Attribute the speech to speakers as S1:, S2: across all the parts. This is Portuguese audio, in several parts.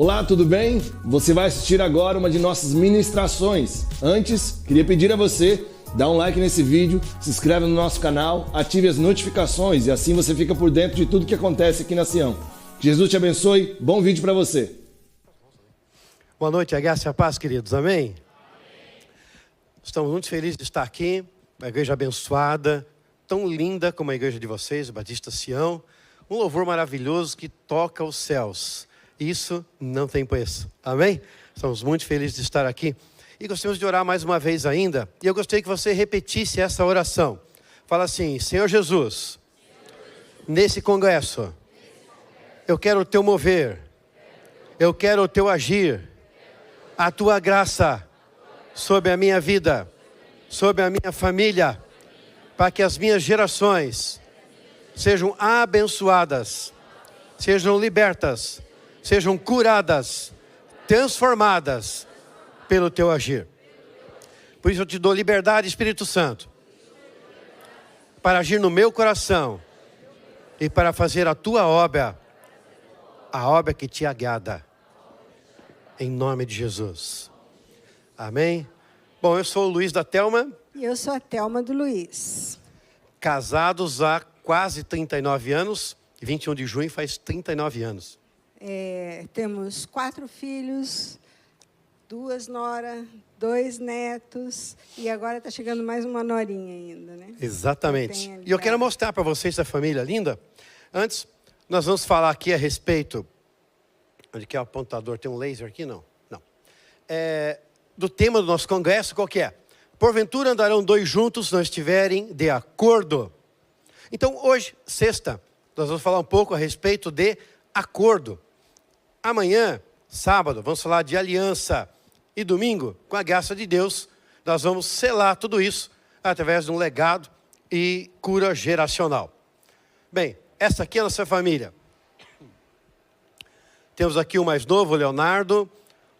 S1: Olá, tudo bem? Você vai assistir agora uma de nossas ministrações. Antes, queria pedir a você, dá um like nesse vídeo, se inscreve no nosso canal, ative as notificações e assim você fica por dentro de tudo que acontece aqui na Sião. Que Jesus te abençoe, bom vídeo para você.
S2: Boa noite, a graça e a paz, queridos, amém? Estamos muito felizes de estar aqui, uma igreja abençoada, tão linda como a igreja de vocês, o Batista Sião, um louvor maravilhoso que toca os céus. Isso não tem preço, amém? Estamos muito felizes de estar aqui e gostaríamos de orar mais uma vez ainda, e eu gostaria que você repetisse essa oração. Fala assim: Senhor Jesus, nesse congresso, eu quero o teu mover, eu quero o teu agir, a tua graça sobre a minha vida, sobre a minha família, para que as minhas gerações sejam abençoadas, sejam libertas, sejam curadas, transformadas pelo teu agir. Por isso eu te dou liberdade, Espírito Santo, para agir no meu coração e para fazer a tua obra, a obra que te agrada, em nome de Jesus. Amém? Bom, eu sou o Luiz da Thelma.
S3: E eu sou a Thelma do Luiz.
S2: Casados há quase 39 anos. 21 de junho faz 39 anos.
S3: Temos 4 filhos, 2 noras, 2 netos. E agora está chegando mais uma norinha ainda, né?
S2: Exatamente. E eu quero mostrar para vocês essa família linda. Antes, nós vamos falar aqui a respeito... Onde que é o apontador? Tem um laser aqui? Não. Não. Do tema do nosso congresso, qual que é? Porventura andarão 2 juntos se não estiverem de acordo. Então, hoje, sexta, nós vamos falar um pouco a respeito de acordo. Amanhã, sábado, vamos falar de aliança. E domingo, com a graça de Deus, nós vamos selar tudo isso através de um legado e cura geracional. Bem, essa aqui é a nossa família. Temos aqui o mais novo, o Leonardo,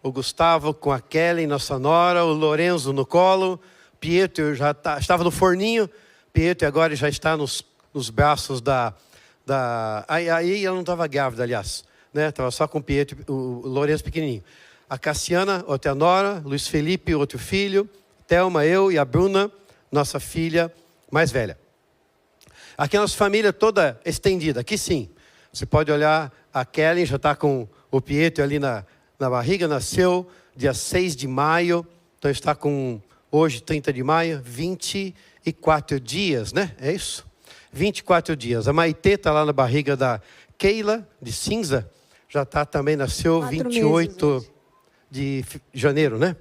S2: o Gustavo com a Kelly, nossa nora, o Lorenzo no colo, Pietro já estava no forninho, Pietro agora já está nos braços aí ela não estava grávida, aliás, né? Estava só com o Pietro, o Lorenzo pequenininho. A Cassiana, outra nora, Luiz Felipe, outro filho, Thelma, eu e a Bruna, nossa filha mais velha. Aqui a nossa família toda estendida, aqui sim. Você pode olhar, a Kelly já está com o Pietro ali na barriga, nasceu dia 6 de maio, então está com, hoje, 30 de maio, 24 dias, né? É isso? 24 dias. A Maitê está lá na barriga da Keila, de cinza, já está também, nasceu 28 de janeiro, né?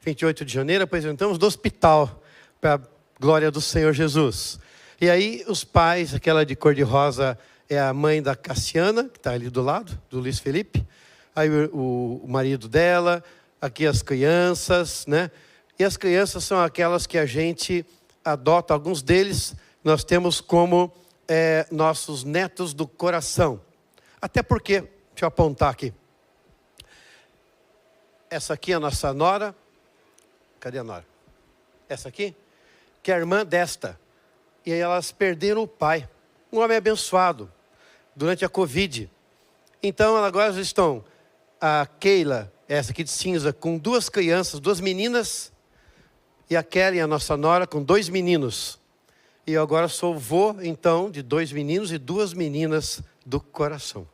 S2: 28 de janeiro, apresentamos do hospital, para a glória do Senhor Jesus. E aí, os pais, aquela de cor-de-rosa, é a mãe da Cassiana, que está ali do lado, do Luiz Felipe. Aí o marido dela, aqui as crianças, né? E as crianças são aquelas que a gente adota, alguns deles nós temos como nossos netos do coração. Até porque, deixa eu apontar aqui. Essa aqui é a nossa nora. Cadê a nora? Essa aqui, que é a irmã desta. E aí elas perderam o pai. Um homem abençoado, durante a Covid. Então, agora elas estão, a Keila, essa aqui de cinza, com 2 crianças, 2 meninas, e a Kelly, a nossa nora, com 2 meninos. E eu agora sou vô, então, de 2 meninos e 2 meninas do coração.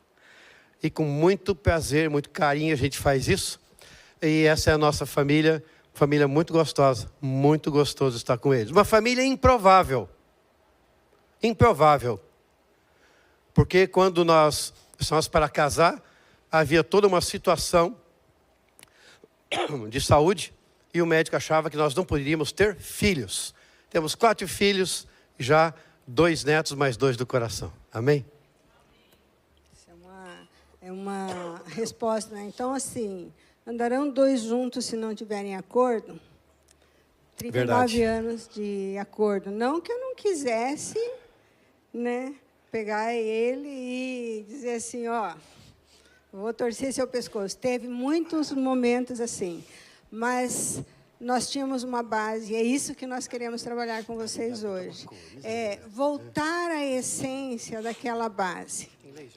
S2: E com muito prazer, muito carinho a gente faz isso. E essa é a nossa família muito gostosa, muito gostoso estar com eles. Uma família improvável. Improvável. Porque quando nós estávamos para casar, havia toda uma situação de saúde e o médico achava que nós não poderíamos ter filhos. Temos 4 filhos, já 2 netos, mais 2 do coração. Amém?
S3: Isso é uma resposta, né? Então, assim, andarão 2 juntos se não tiverem acordo? 39
S2: Verdade.
S3: anos de acordo. Não que eu não quisesse, né, pegar ele e dizer assim, ó, vou torcer seu pescoço. Teve muitos momentos assim, mas nós tínhamos uma base, e é isso que nós queremos trabalhar com vocês hoje. Voltar à essência daquela base.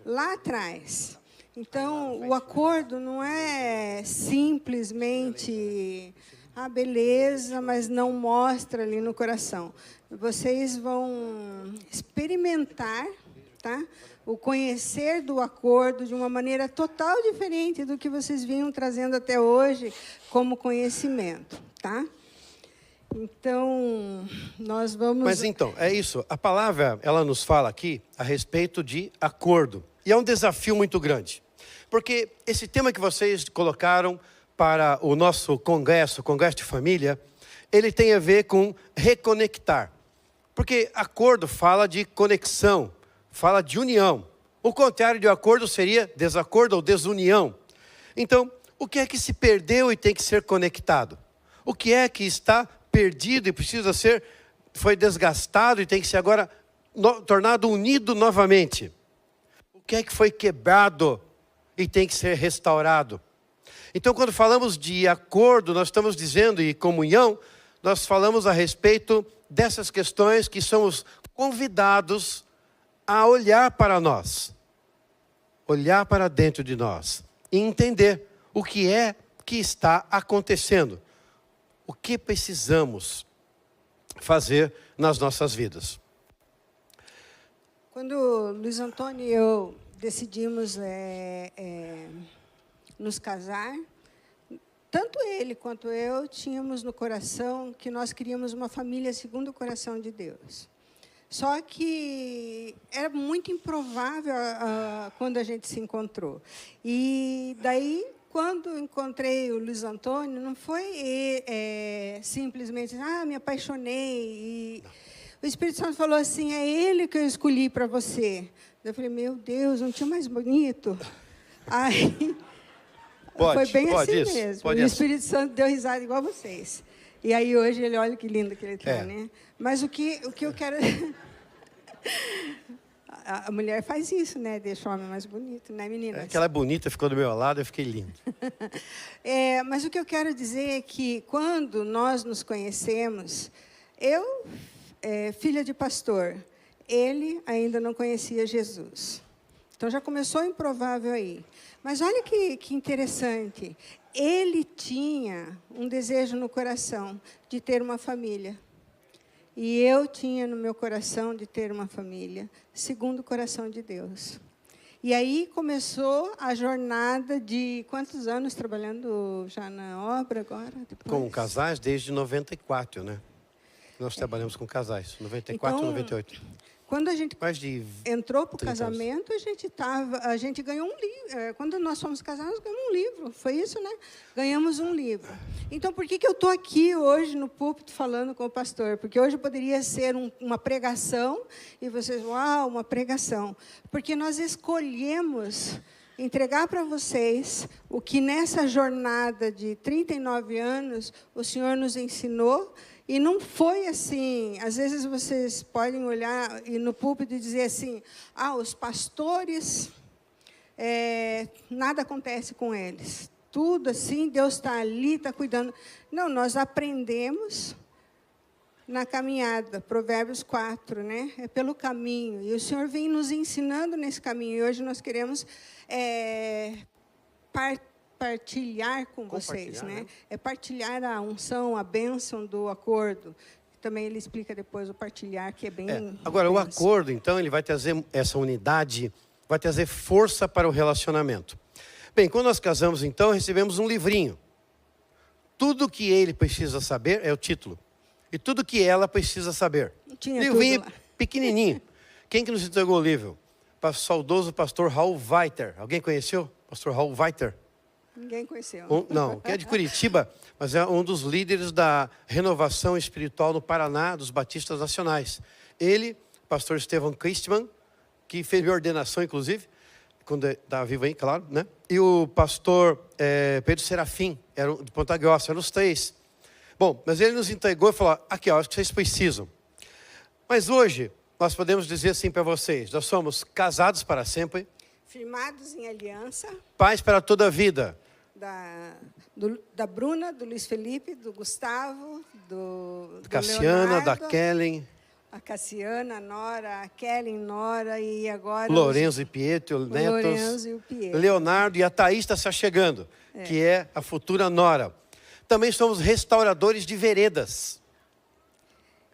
S3: Lá atrás, Então, o acordo não é simplesmente, beleza, mas não mostra ali no coração. Vocês vão experimentar, tá, o conhecer do acordo de uma maneira total diferente do que vocês vinham trazendo até hoje como conhecimento, tá? Então, nós vamos...
S2: Mas então, é isso. A palavra, ela nos fala aqui a respeito de acordo. E é um desafio muito grande. Porque esse tema que vocês colocaram para o nosso congresso, o Congresso de Família, ele tem a ver com reconectar. Porque acordo fala de conexão, fala de união. O contrário de acordo seria desacordo ou desunião. Então, o que é que se perdeu e tem que ser conectado? O que é que está perdido e foi desgastado e tem que ser agora tornado unido novamente? O que é que foi quebrado e tem que ser restaurado? Então, quando falamos de acordo, nós estamos dizendo, e comunhão, nós falamos a respeito dessas questões que somos convidados a olhar para nós, olhar para dentro de nós e entender o que é que está acontecendo, o que precisamos fazer nas nossas vidas.
S3: Quando Luiz Antônio e eu decidimos nos casar, tanto ele quanto eu tínhamos no coração que nós queríamos uma família segundo o coração de Deus. Só que era muito improvável quando a gente se encontrou. E daí, quando encontrei o Luiz Antônio, não foi simplesmente, me apaixonei. E o Espírito Santo falou assim, é ele que eu escolhi para você. Eu falei, meu Deus, não tinha mais bonito? Aí, foi bem assim
S2: isso,
S3: mesmo. E o Espírito Santo deu risada igual vocês. E aí, hoje, ele olha que lindo que ele está, né? Mas o que eu quero... A mulher faz isso, né? Deixa o homem mais bonito, né, meninas?
S2: É que ela é bonita, ficou do meu lado, eu fiquei lindo.
S3: Mas o que eu quero dizer é que, quando nós nos conhecemos, eu, filha de pastor, ele ainda não conhecia Jesus. Então, já começou improvável aí. Mas olha que interessante. Ele tinha um desejo no coração de ter uma família. E eu tinha no meu coração de ter uma família, segundo o coração de Deus. E aí começou a jornada de quantos anos trabalhando já na obra agora? Depois?
S2: Com casais desde 94, né? Nós trabalhamos com casais, 94,
S3: então,
S2: 98.
S3: Quando a gente entrou para o
S2: 30 anos.
S3: casamento, a gente ganhou um livro. Quando nós fomos casados, ganhamos um livro. Foi isso, né? Ganhamos um livro. Então, por que eu estou aqui hoje no púlpito falando com o pastor? Porque hoje poderia ser uma pregação e vocês, uau, uma pregação. Porque nós escolhemos entregar para vocês o que nessa jornada de 39 anos o Senhor nos ensinou. E não foi assim, às vezes vocês podem olhar e no púlpito e dizer assim, os pastores, nada acontece com eles. Tudo assim, Deus está ali, está cuidando. Não, nós aprendemos na caminhada, Provérbios 4, né? É pelo caminho. E o Senhor vem nos ensinando nesse caminho. E hoje nós queremos partilhar com vocês, né? É partilhar a unção, a bênção do acordo. Também ele explica depois o partilhar, que é bem...
S2: Agora, o acordo, então, ele vai trazer essa unidade, vai trazer força para o relacionamento. Bem, quando nós casamos, então, recebemos um livrinho. Tudo que ele precisa saber é o título. E tudo que ela precisa saber.
S3: Tinha
S2: livrinho
S3: tudo lá.
S2: Pequenininho. Quem que nos entregou o livro? O saudoso pastor Raul Weiter. Alguém conheceu? Pastor Raul Weiter?
S3: Ninguém conheceu.
S2: Não, que é de Curitiba, mas é um dos líderes da renovação espiritual no Paraná, dos Batistas Nacionais. Ele, pastor Estevão Christman, que fez minha ordenação, inclusive, quando estava vivo aí, claro, né? E o pastor Pedro Serafim, de Ponta Grossa, eram os três. Bom, mas ele nos entregou e falou, aqui, acho que vocês precisam. Mas hoje, nós podemos dizer assim para vocês, nós somos casados para sempre.
S3: Firmados em aliança.
S2: Pais para toda a vida.
S3: Da Bruna, do Luiz Felipe, do Gustavo, do
S2: Cassiana,
S3: Leonardo,
S2: da Kellen.
S3: a Cassiana, a Nora, a Kellen, Nora e agora...
S2: Lourenço e Pietro,
S3: o
S2: netos.
S3: Lourenço e o Pietro.
S2: Leonardo e a Thaís está se achegando, que é a futura nora. Também somos restauradores de veredas.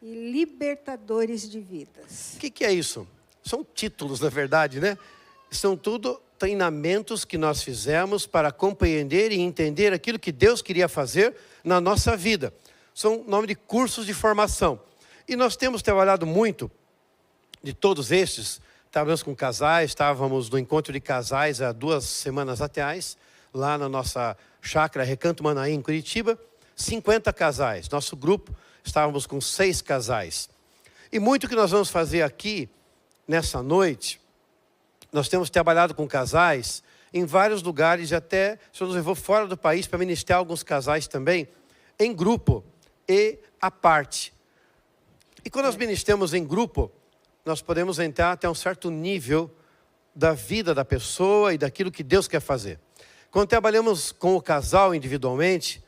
S3: E libertadores de vidas.
S2: O que é isso? São títulos, na verdade, né? São tudo treinamentos que nós fizemos para compreender e entender aquilo que Deus queria fazer na nossa vida. São nome de cursos de formação. E nós temos trabalhado muito de todos estes. Estávamos com casais, estávamos no encontro de casais há 2 semanas atrás, lá na nossa chácara Recanto Manaim, em Curitiba. 50 casais. Nosso grupo, estávamos com 6 casais. E muito que nós vamos fazer aqui, nessa noite, nós temos trabalhado com casais em vários lugares, e até o Senhor nos levou fora do país para ministrar alguns casais também, em grupo e à parte. E quando nós ministramos em grupo, nós podemos entrar até um certo nível da vida da pessoa e daquilo que Deus quer fazer. Quando trabalhamos com o casal individualmente,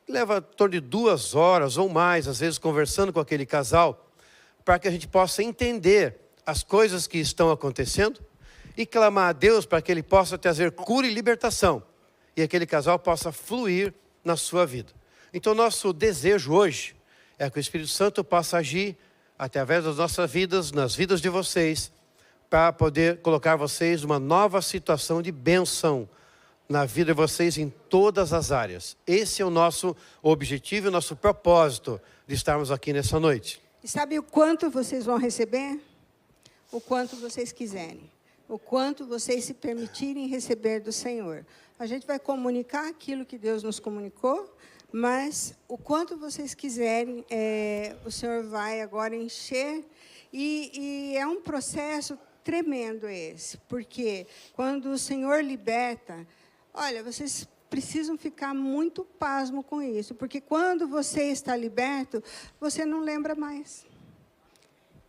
S2: leva em torno de 2 horas ou mais, às vezes conversando com aquele casal, para que a gente possa entender as coisas que estão acontecendo e clamar a Deus para que Ele possa trazer cura e libertação, e aquele casal possa fluir na sua vida. Então, nosso desejo hoje é que o Espírito Santo possa agir através das nossas vidas, nas vidas de vocês, para poder colocar vocês numa nova situação de bênção na vida de vocês em todas as áreas. Esse é o nosso objetivo e o nosso propósito de estarmos aqui nessa noite.
S3: E sabe o quanto vocês vão receber? O quanto vocês quiserem. O quanto vocês se permitirem receber do Senhor. A gente vai comunicar aquilo que Deus nos comunicou, mas o quanto vocês quiserem, o Senhor vai agora encher. E é um processo tremendo esse, porque quando o Senhor liberta, olha, vocês precisam ficar muito pasmo com isso, porque quando você está liberto, você não lembra mais.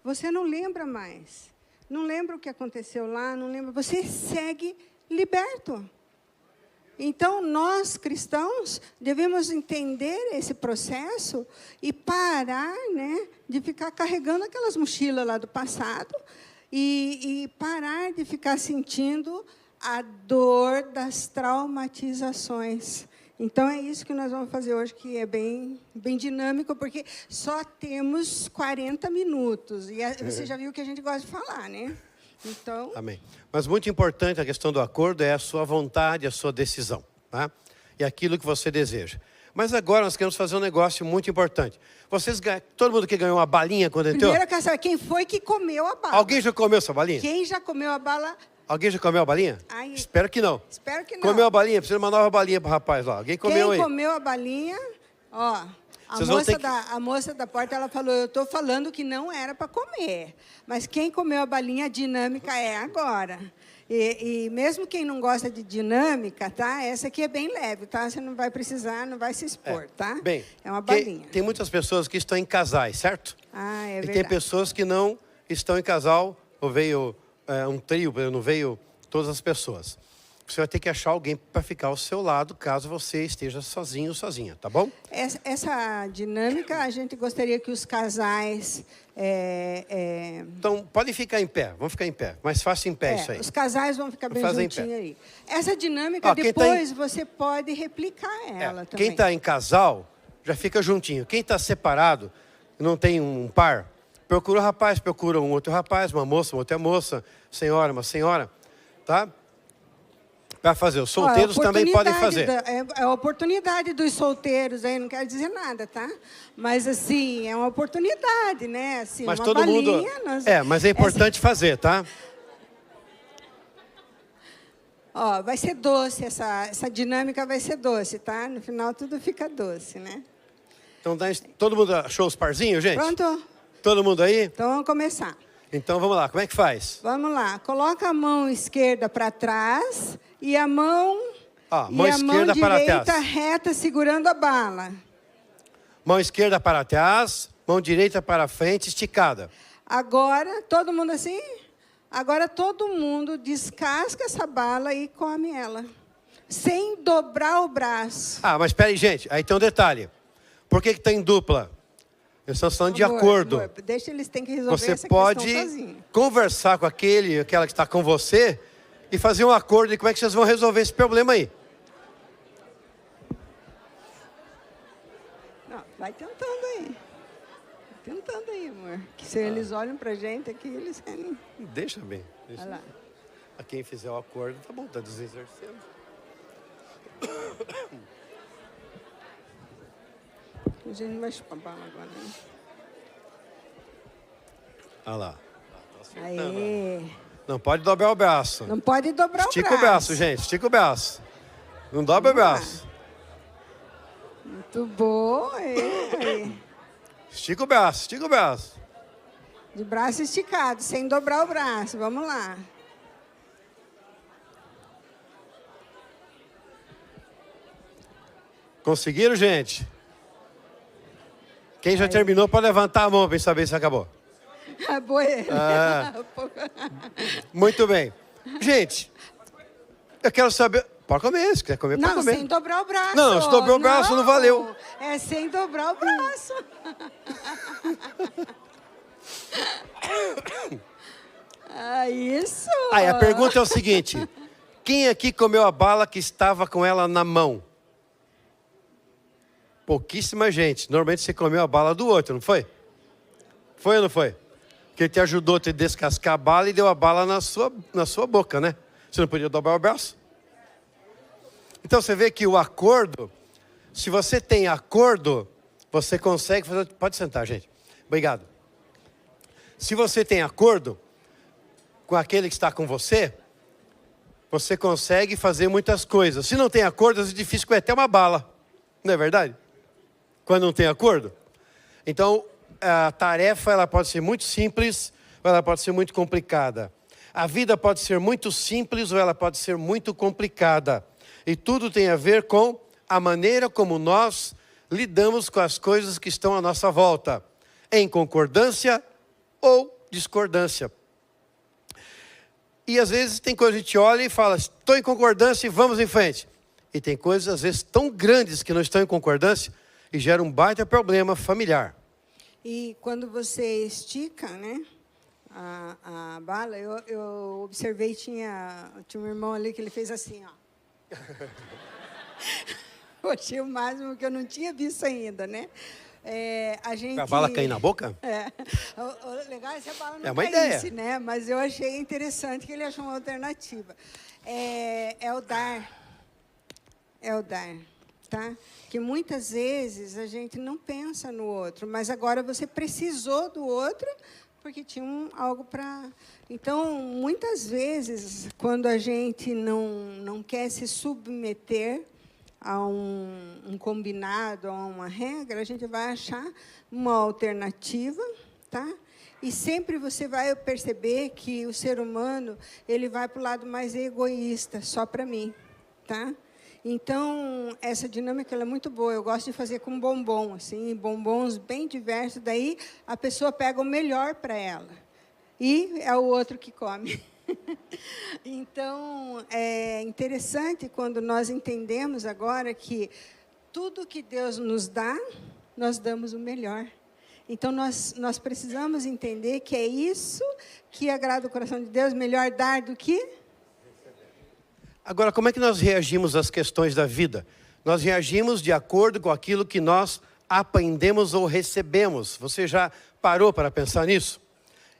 S3: Você não lembra mais. Não lembra o que aconteceu lá, não lembra. Você segue liberto. Então, nós, cristãos, devemos entender esse processo e parar, né, de ficar carregando aquelas mochilas lá do passado e parar de ficar sentindo a dor das traumatizações. Então, é isso que nós vamos fazer hoje, que é bem dinâmico, porque só temos 40 minutos. E você já viu que a gente gosta de falar, né? Então...
S2: Amém. Mas muito importante a questão do acordo é a sua vontade, a sua decisão, tá? E aquilo que você deseja. Mas agora nós queremos fazer um negócio muito importante. Todo mundo que ganhou uma balinha quando entrou?
S3: Primeiro eu quero saber quem foi que comeu a bala.
S2: Alguém já comeu essa balinha?
S3: Quem já comeu a bala?
S2: Alguém já comeu a balinha?
S3: Ai,
S2: espero que não.
S3: Espero que não.
S2: Comeu a balinha? Precisa de uma nova balinha para o rapaz lá. Alguém comeu aí?
S3: Quem comeu a balinha, ó... A moça da porta, ela falou, eu estou falando que não era para comer. Mas quem comeu a balinha dinâmica é agora. E mesmo quem não gosta de dinâmica, tá? Essa aqui é bem leve, tá? Você não vai precisar, não vai se expor, tá?
S2: Bem,
S3: é uma balinha.
S2: Tem muitas pessoas que estão em casais, certo?
S3: Ah, é verdade.
S2: E tem pessoas que não estão em casal, ou veio um trio, não veio todas as pessoas. Você vai ter que achar alguém para ficar ao seu lado, caso você esteja sozinho ou sozinha, tá bom?
S3: Essa dinâmica, a gente gostaria que os casais...
S2: Então, podem ficar em pé, vamos ficar em pé. Mais fácil em pé isso aí.
S3: Os casais vão ficar bem juntinhos aí. Essa dinâmica, você pode replicar ela também.
S2: Quem está em casal, já fica juntinho. Quem está separado, não tem um par, procura um rapaz, procura um outro rapaz, uma outra moça, senhora, uma senhora, tá? Para fazer. Os solteiros também podem fazer.
S3: É a oportunidade dos solteiros, aí não quero dizer nada, tá? Mas, assim, é uma oportunidade, né? Assim,
S2: mas
S3: uma
S2: todo
S3: balinha,
S2: mundo... mas é importante fazer, tá?
S3: Ó, vai ser doce, essa dinâmica vai ser doce, tá? No final, tudo fica doce, né?
S2: Então, todo mundo achou os parzinhos, gente?
S3: Pronto?
S2: Todo mundo aí?
S3: Então, vamos começar.
S2: Então, vamos lá. Como é que faz?
S3: Vamos lá. Coloca a mão esquerda para trás e a mão, direita reta segurando a bala.
S2: Mão esquerda para trás, mão direita para frente, esticada.
S3: Agora, todo mundo assim? Agora, todo mundo descasca essa bala e come ela. Sem dobrar o braço.
S2: Mas espera aí, gente. Aí tem um detalhe. Por que está em dupla? Nós estamos falando de
S3: Amor,
S2: acordo.
S3: amor, deixa eles têm que resolver
S2: Você
S3: essa
S2: pode
S3: questão sozinho.
S2: conversar com aquela que está com você e fazer um acordo de como é que vocês vão resolver esse problema aí.
S3: Não, vai tentando aí. Vai tentando aí, amor. Que se eles olham pra gente aqui, eles querem...
S2: Deixa bem. Deixa.
S3: Olha lá.
S2: A quem fizer o acordo, tá bom, tá desexercendo.
S3: A gente não vai chupar bala agora, né?
S2: Olha lá.
S3: Aê.
S2: Não pode dobrar o braço.
S3: Não pode dobrar
S2: Estica o braço, gente. Estica o braço. Não dobra o braço.
S3: Muito bom. Aê.
S2: Estica o braço, estica o braço.
S3: De braço esticado, sem dobrar o braço. Vamos lá.
S2: Conseguiram, gente? Quem já terminou pode levantar a mão para saber se acabou.
S3: Boa.
S2: Muito bem. Gente, eu quero saber... Pode comer, se quiser comer, pode
S3: Não,
S2: comer.
S3: sem dobrar o braço.
S2: Não, se dobrou o braço, não valeu.
S3: É sem dobrar o braço. Isso.
S2: Aí a pergunta é o seguinte. Quem aqui comeu a bala que estava com ela na mão? Pouquíssima gente. Normalmente você comeu a bala do outro, não foi? Foi ou não foi? Porque ele te ajudou a te descascar a bala e deu a bala na sua boca, né? Você não podia dobrar o braço. Então você vê que o acordo, se você tem acordo, você consegue fazer... Pode sentar, gente. Obrigado. Se você tem acordo com aquele que está com você, você consegue fazer muitas coisas. Se não tem acordo, é difícil comer até uma bala. Não é verdade? Quando não tem acordo. Então, a tarefa ela pode ser muito simples ou ela pode ser muito complicada. A vida pode ser muito simples ou ela pode ser muito complicada. E tudo tem a ver com a maneira como nós lidamos com as coisas que estão à nossa volta. Em concordância ou discordância. E às vezes tem coisa que a gente olha e fala, estou em concordância e vamos em frente. E tem coisas às vezes tão grandes que não estão em concordância e geram um baita problema familiar.
S3: E quando você estica, né, a bala, eu observei, tinha um irmão ali que ele fez assim, ó. Eu achei o máximo que eu não tinha visto ainda, né? A
S2: bala cair na boca?
S3: O legal é se a bala não
S2: é uma
S3: caísse,
S2: ideia,
S3: né? Mas eu achei interessante que ele achou uma alternativa. É o dar. É o dar, tá? Que muitas vezes a gente não pensa no outro, mas agora você precisou do outro porque tinha algo para... Então, muitas vezes, quando a gente não quer se submeter a um combinado, a uma regra, a gente vai achar uma alternativa, tá? E sempre você vai perceber que o ser humano ele vai para o lado mais egoísta, só para mim, tá? Então, essa dinâmica ela é muito boa. Eu gosto de fazer com bombom, assim, bombons bem diversos. Daí, a pessoa pega o melhor para ela. E é o outro que come. Então, é interessante quando nós entendemos agora que tudo que Deus nos dá, nós damos o melhor. Então, nós precisamos entender que é isso que agrada o coração de Deus, melhor dar do que...
S2: Agora, como é que nós reagimos às questões da vida? Nós reagimos de acordo com aquilo que nós aprendemos ou recebemos. Você já parou para pensar nisso?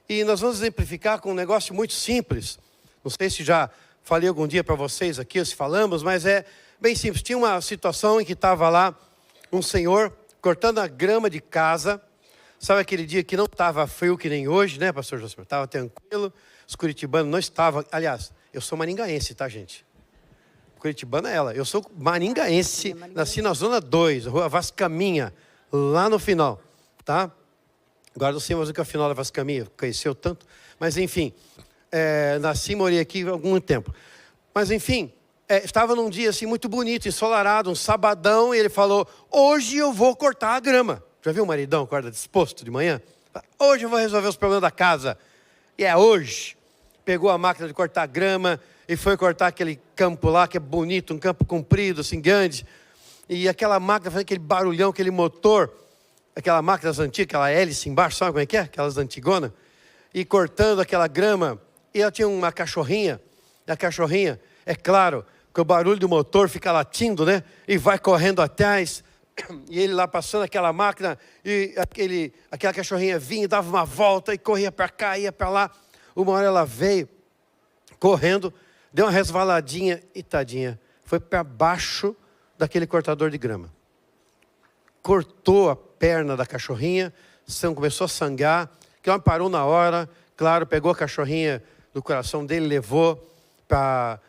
S2: E nós vamos exemplificar com um negócio muito simples. Não sei se já falei algum dia para vocês aqui, ou se falamos, mas é bem simples. Tinha uma situação em que estava lá um senhor cortando a grama de casa. Sabe aquele dia que não estava frio que nem hoje, né, pastor José? Estava tranquilo. Os curitibanos não estavam... Aliás, eu sou maringaense, tá, gente? Curitibana é ela. Eu sou maringaense, nasci na Zona 2, Rua Vascaminha, lá no final, tá? Agora não sei mais o que é o final da Vascaminha, conheceu tanto. Mas, enfim, nasci e morei aqui há algum tempo. Mas, enfim, estava num dia assim muito bonito, ensolarado, um sabadão, e ele falou, hoje eu vou cortar a grama. Já viu o maridão, acorda disposto de manhã? Hoje eu vou resolver os problemas da casa. E é hoje. Pegou a máquina de cortar grama e foi cortar aquele campo lá, que é bonito, um campo comprido, assim, grande. E aquela máquina fazendo aquele barulhão, aquele motor. aquela máquina antiga, aquela hélice embaixo, sabe como é que é? Aquelas antigonas. E cortando aquela grama. E ela tinha uma cachorrinha. E a cachorrinha, é claro, que o barulho do motor fica latindo, né? E vai correndo atrás. E ele lá passando aquela máquina. E aquela cachorrinha vinha e dava uma volta. E corria para cá, ia para lá. Uma hora ela veio correndo. Deu uma resvaladinha e tadinha. Foi para baixo daquele cortador de grama. Cortou a perna da cachorrinha. Começou a sangrar. Que homem parou na hora. Claro, pegou a cachorrinha do coração dele, levou para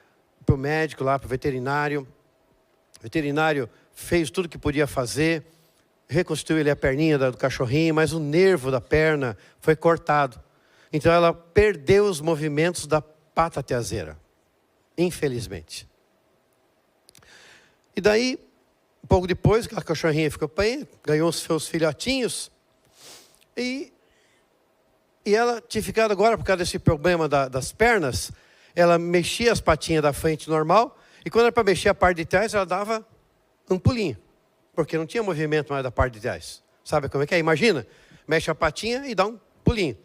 S2: o médico lá, para o veterinário. O veterinário fez tudo o que podia fazer. Reconstruiu ele a perninha do cachorrinho, mas o nervo da perna foi cortado. Então ela perdeu os movimentos da pata traseira. Infelizmente. E daí, um pouco depois, aquela cachorrinha ficou bem, ganhou os seus filhotinhos. E ela tinha ficado agora, por causa desse problema das pernas, ela mexia as patinhas da frente normal, e quando era para mexer a parte de trás, ela dava um pulinho, porque não tinha movimento mais da parte de trás. Sabe como é que é? Imagina, mexe a patinha e dá um pulinho.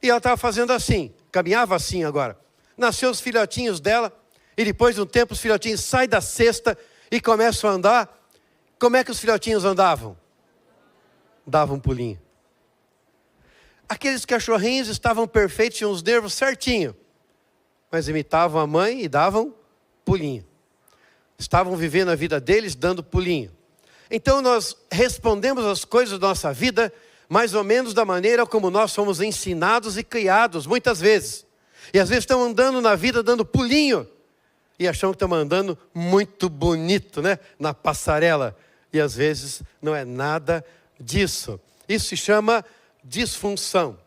S2: E ela estava fazendo assim, caminhava assim agora. Nasceu os filhotinhos dela, e depois de um tempo os filhotinhos saem da cesta e começam a andar. Como é que os filhotinhos andavam? Davam um pulinho. Aqueles cachorrinhos estavam perfeitos, tinham os nervos certinho, mas imitavam a mãe e davam pulinho. Estavam vivendo a vida deles dando pulinho. Então nós respondemos as coisas da nossa vida mais ou menos da maneira como nós fomos ensinados e criados, muitas vezes. E às vezes estão andando na vida dando pulinho, e acham que estão andando muito bonito, né? Na passarela. E às vezes não é nada disso. Isso se chama disfunção.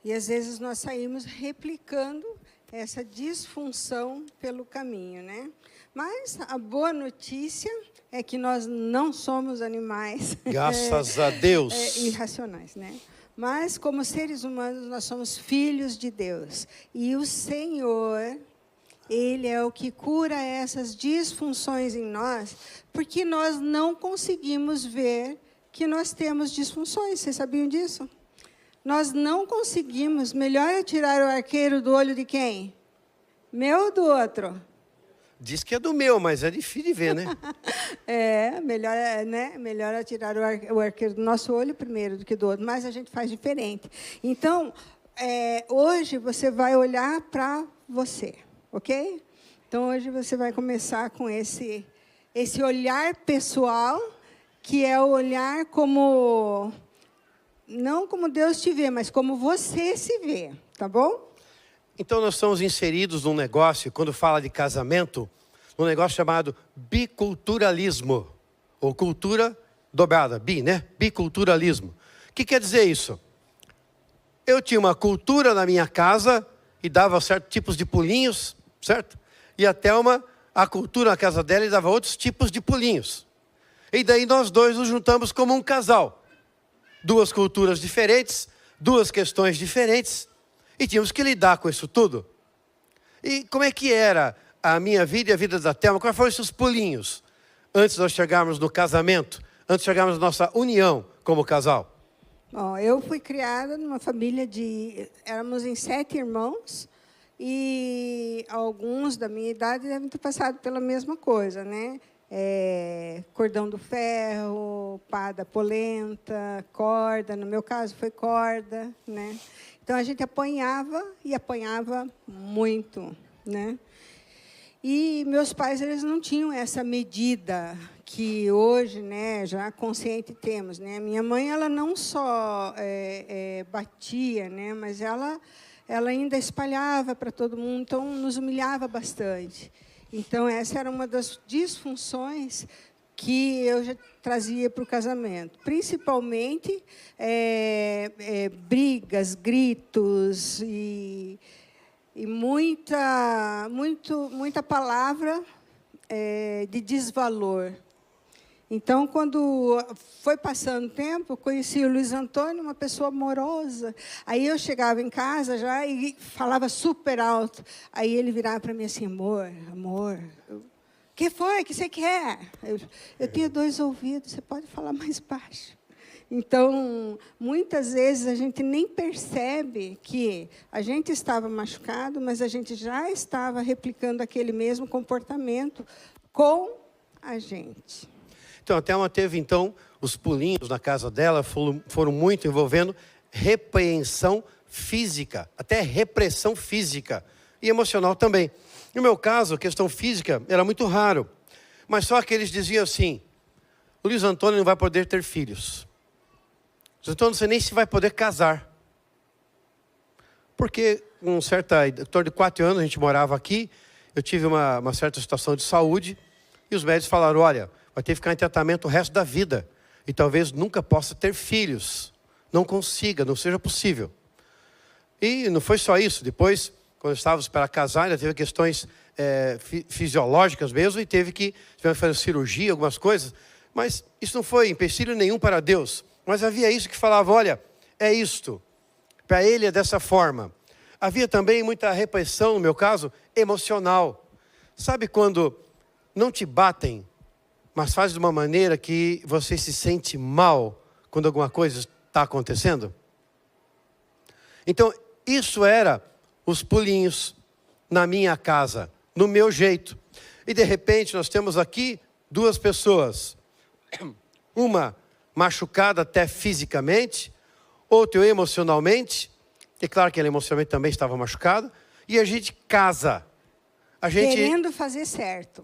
S3: E às vezes nós saímos replicando essa disfunção pelo caminho, né? Mas a boa notícia é que nós não somos animais.
S2: Graças a Deus.
S3: Irracionais, né? Mas como seres humanos nós somos filhos de Deus. E o Senhor, Ele é o que cura essas disfunções em nós, porque nós não conseguimos ver que nós temos disfunções. Vocês sabiam disso? Nós não conseguimos. Melhor é tirar o arqueiro do olho de quem? Meu ou do outro?
S2: Diz que é do meu, mas é difícil de ver, né?
S3: Melhor é tirar o arqueiro do nosso olho primeiro do que do outro. Mas a gente faz diferente. Então, hoje você vai olhar para você, ok? Então, hoje você vai começar com esse olhar pessoal, que é o olhar como, não como Deus te vê, mas como você se vê, tá bom?
S2: Então nós estamos inseridos num negócio, quando fala de casamento, num negócio chamado biculturalismo, ou cultura dobrada, né? Biculturalismo. O que quer dizer isso? Eu tinha uma cultura na minha casa e dava certos tipos de pulinhos, certo? E a Thelma, a cultura na casa dela, e dava outros tipos de pulinhos. E daí nós dois nos juntamos como um casal. Duas culturas diferentes, duas questões diferentes. E tínhamos que lidar com isso tudo. E como é que era a minha vida e a vida da Thelma? Quais foram esses pulinhos? Antes de nós chegarmos no casamento, antes de chegarmos na nossa união como casal.
S3: Bom, eu fui criada numa família éramos em 7 irmãos. E alguns da minha idade devem ter passado pela mesma coisa, né? Cordão do ferro, pá da polenta, corda, no meu caso foi corda, né? Então a gente apanhava e apanhava muito, né? E meus pais, eles não tinham essa medida que hoje, né, já consciente temos, né? Minha mãe, ela não só batia, né, mas ela ainda espalhava para todo mundo, então nos humilhava bastante. Então, essa era uma das disfunções que eu já trazia para o casamento. Principalmente brigas, gritos e muita palavra de desvalor. Então, quando foi passando o tempo, eu conheci o Luiz Antônio, uma pessoa amorosa. Aí eu chegava em casa já e falava super alto. Aí ele virava para mim assim, amor, que foi que você quer? Eu tenho 2 ouvidos, você pode falar mais baixo. Então, muitas vezes, a gente nem percebe que a gente estava machucado, mas a gente já estava replicando aquele mesmo comportamento com a gente.
S2: Então, a Thelma teve, então, os pulinhos na casa dela foram muito envolvendo repreensão física, até repressão física e emocional também. No meu caso, a questão física era muito raro, mas só que eles diziam assim: Luiz Antônio não vai poder ter filhos. Luiz Antônio, não sei nem se vai poder casar. Porque, com certa, em torno de 4 anos, a gente morava aqui, eu tive uma certa situação de saúde, e os médicos falaram: olha, vai ter que ficar em tratamento o resto da vida, e talvez nunca possa ter filhos, não consiga, não seja possível. E não foi só isso, depois, quando estávamos para casar, ainda teve questões fisiológicas mesmo, e tivemos que fazer cirurgia, algumas coisas, mas isso não foi empecilho nenhum para Deus. Mas havia isso que falava: olha, é isto, para ele é dessa forma. Havia também muita repressão, no meu caso, emocional. Sabe quando não te batem, mas faz de uma maneira que você se sente mal quando alguma coisa está acontecendo? Então, isso era os pulinhos na minha casa, no meu jeito. E de repente nós temos aqui 2 pessoas. Uma machucada até fisicamente, outra emocionalmente. E claro que ela emocionalmente também estava machucada. E a gente casa. A gente,
S3: querendo fazer certo.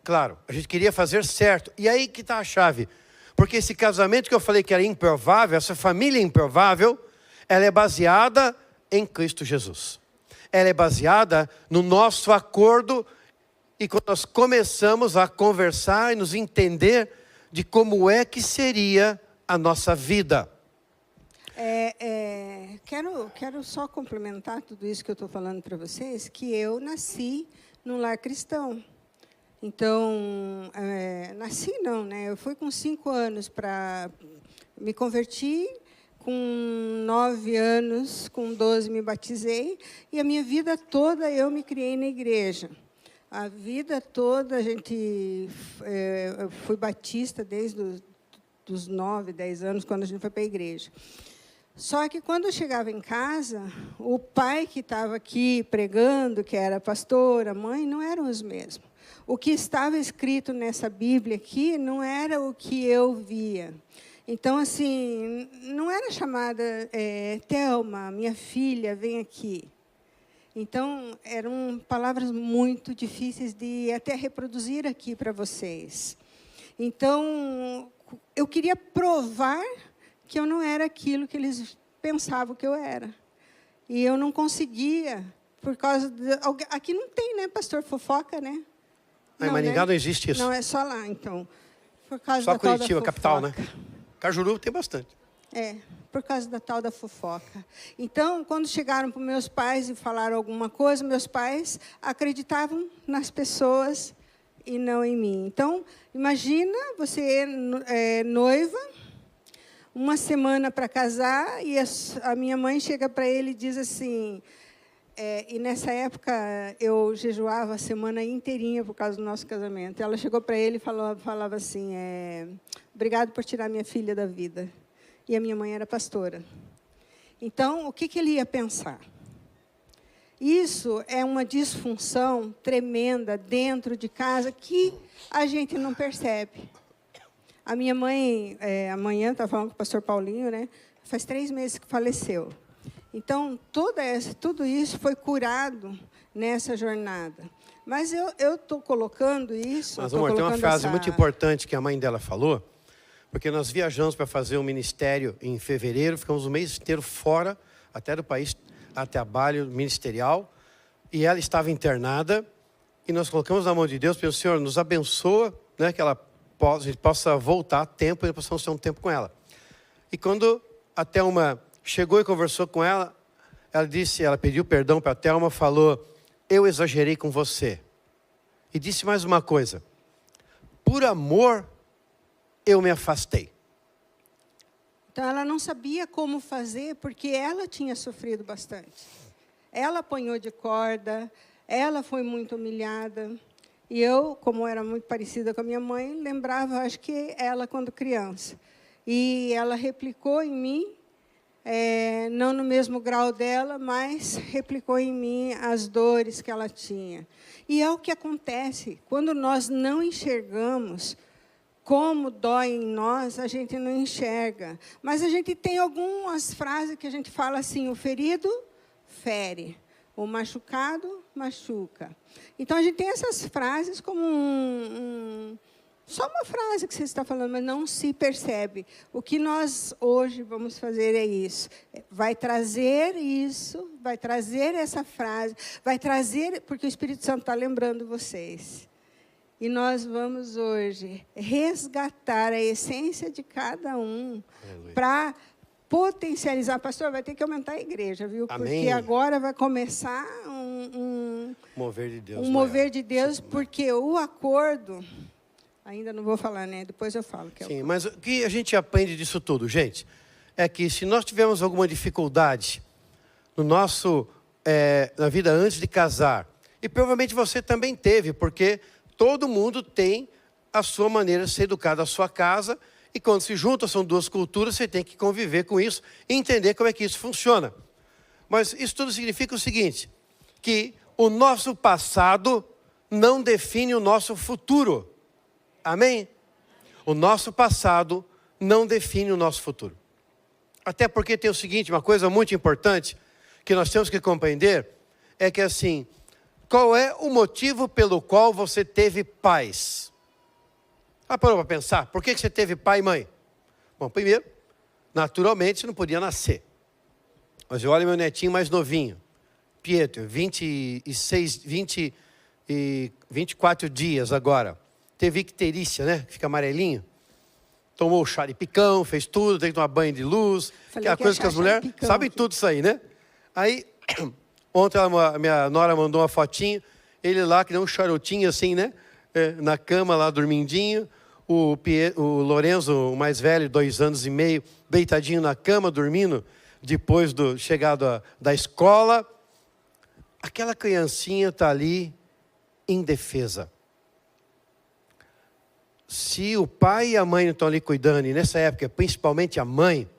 S2: Claro, a gente queria fazer certo. E aí que está a chave. Porque esse casamento que eu falei que era improvável, essa família improvável, ela é baseada em Cristo Jesus. Ela é baseada no nosso acordo, e quando nós começamos a conversar e nos entender de como é que seria a nossa vida.
S3: Quero só complementar tudo isso que eu estou falando para vocês, que eu nasci num lar cristão. Então, nasci não, né? Eu fui com 5 anos para me converti. Com 9 anos, com 12 me batizei, e a minha vida toda eu me criei na igreja. A vida toda eu fui batista desde os 9, 10 anos, quando a gente foi para a igreja. Só que quando eu chegava em casa, o pai que estava aqui pregando, que era pastor, a mãe, não eram os mesmos. O que estava escrito nessa Bíblia aqui não era o que eu via. Então, assim, não era chamada Thelma, minha filha, vem aqui. Então, eram palavras muito difíceis de até reproduzir aqui para vocês. Então, eu queria provar que eu não era aquilo que eles pensavam que eu era. E eu não conseguia, por causa de... Aqui não tem, né, pastor, fofoca, né?
S2: Em Maringá, né? Não existe isso.
S3: Não, é só lá, então. Por causa
S2: só
S3: da
S2: Curitiba,
S3: tal da
S2: capital, né? Cajuru tem bastante.
S3: Por causa da tal da fofoca. Então, quando chegaram para meus pais e falaram alguma coisa, meus pais acreditavam nas pessoas e não em mim. Então, imagina você noiva, uma semana para casar, e a minha mãe chega para ele e diz assim... e nessa época, eu jejuava a semana inteirinha por causa do nosso casamento. Ela chegou para ele e falava assim, obrigado por tirar minha filha da vida. E a minha mãe era pastora. Então, o que ele ia pensar? Isso é uma disfunção tremenda dentro de casa que a gente não percebe. A minha mãe, amanhã, estava falando com o pastor Paulinho, né? Faz 3 meses que faleceu. Então, tudo isso foi curado nessa jornada. Mas eu estou colocando isso...
S2: Mas, amor, tem uma frase muito importante que a mãe dela falou, porque nós viajamos para fazer um ministério em fevereiro, ficamos o mês inteiro fora, até do país, a trabalho ministerial, e ela estava internada, e nós colocamos na mão de Deus, porque o Senhor nos abençoa, né, que a gente possa voltar a tempo, e possamos ter um tempo com ela. E quando a Thelma chegou e conversou com ela, ela pediu perdão para a Thelma, falou, eu exagerei com você. E disse mais uma coisa, por amor, eu me afastei.
S3: Então, ela não sabia como fazer, porque ela tinha sofrido bastante. Ela apanhou de corda, ela foi muito humilhada. E eu, como era muito parecida com a minha mãe, lembrava, acho que ela quando criança. E ela replicou em mim, não no mesmo grau dela, mas replicou em mim as dores que ela tinha. E é o que acontece, quando nós não enxergamos como dói em nós, a gente não enxerga. Mas a gente tem algumas frases que a gente fala assim, o ferido fere, o machucado machuca. Então, a gente tem essas frases como só uma frase que você está falando, mas não se percebe. O que nós hoje vamos fazer é isso. Vai trazer isso, vai trazer essa frase, vai trazer, porque o Espírito Santo está lembrando vocês. E nós vamos hoje resgatar a essência de cada um para potencializar. Pastor, vai ter que aumentar a igreja, viu?
S2: Amém.
S3: Porque agora vai começar um
S2: mover de Deus.
S3: Um mover de Deus, porque o acordo... Ainda não vou falar, né? Depois eu falo.
S2: Sim, mas o que a gente aprende disso tudo, gente, é que se nós tivermos alguma dificuldade no na vida antes de casar, e provavelmente você também teve, porque todo mundo tem a sua maneira de ser educado, a sua casa, e quando se juntam, são duas culturas, você tem que conviver com isso e entender como é que isso funciona. Mas isso tudo significa o seguinte, que o nosso passado não define o nosso futuro. Amém? O nosso passado não define o nosso futuro. Até porque tem o seguinte, uma coisa muito importante, que nós temos que compreender, é que assim, qual é o motivo pelo qual você teve pais? Parou para pensar, por que você teve pai e mãe? Bom, primeiro, naturalmente você não podia nascer. Mas eu olho meu netinho mais novinho, Pietro, 24 dias agora. Teve icterícia, né? Fica amarelinho. Tomou chá de picão, fez tudo, tem que tomar banho de luz. Aquela coisa que as mulheres sabem tudo isso aí, né? Aí, ontem a minha nora mandou uma fotinho, ele lá, que deu um charutinho assim, né? Na cama lá, dormindinho. O Lorenzo, o mais velho, 2 anos e meio, deitadinho na cama, dormindo, depois do chegado da escola. Aquela criancinha está ali, indefesa. Se o pai e a mãe não estão ali cuidando, e nessa época, principalmente a mãe,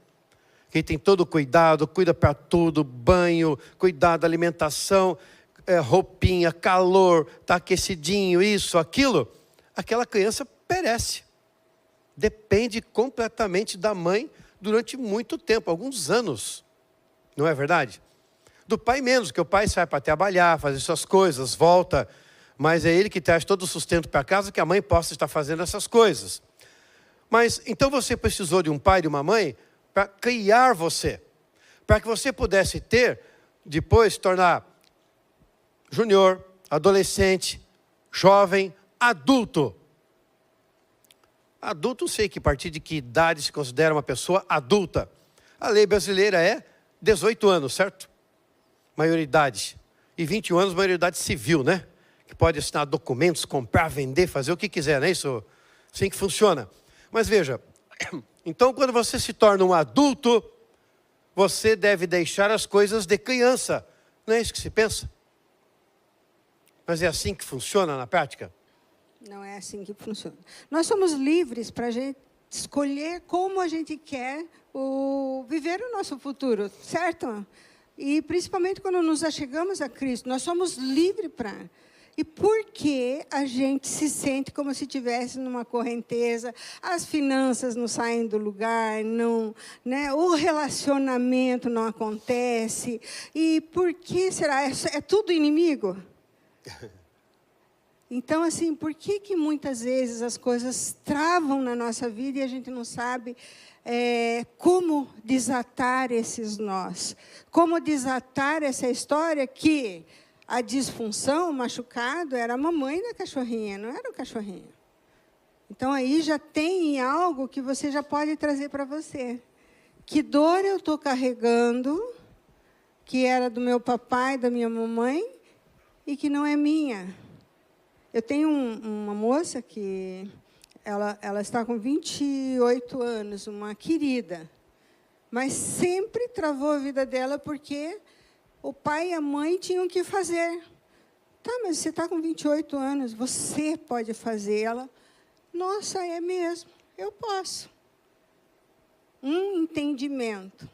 S2: que tem todo o cuidado, cuida para tudo, banho, cuidado da alimentação, roupinha, calor, está aquecidinho, isso, aquilo, aquela criança perece. Depende completamente da mãe durante muito tempo, alguns anos. Não é verdade? Do pai menos, porque o pai sai para trabalhar, fazer suas coisas, volta... Mas é ele que traz todo o sustento para casa, que a mãe possa estar fazendo essas coisas. Mas, então você precisou de um pai e de uma mãe para criar você. Para que você pudesse ter, depois, se tornar júnior, adolescente, jovem, adulto. Adulto, sei que a partir de que idade se considera uma pessoa adulta. A lei brasileira é 18 anos, certo? Maioridade. E 21 anos, maioridade civil, né? Que pode assinar documentos, comprar, vender, fazer o que quiser, não é isso? Assim que funciona. Mas veja, então quando você se torna um adulto, você deve deixar as coisas de criança. Não é isso que se pensa? Mas é assim que funciona na prática?
S3: Não é assim que funciona. Nós somos livres para a gente escolher como a gente quer viver o nosso futuro, certo? E principalmente quando nos achegamos a Cristo, nós somos livres para... E por que a gente se sente como se estivesse numa correnteza, as finanças não saem do lugar, não, né? O relacionamento não acontece, e por que será? É tudo inimigo? Então, assim, por que muitas vezes as coisas travam na nossa vida e a gente não sabe como desatar esses nós? Como desatar essa história que... A disfunção, o machucado, era a mamãe da cachorrinha, não era o cachorrinho. Então, aí já tem algo que você já pode trazer para você. Que dor eu estou carregando, que era do meu papai, da minha mamãe, e que não é minha. Eu tenho uma moça que ela está com 28 anos, uma querida, mas sempre travou a vida dela porque... O pai e a mãe tinham que fazer. Tá, mas você está com 28 anos, você pode fazer. Ela, nossa, é mesmo, eu posso. Um entendimento.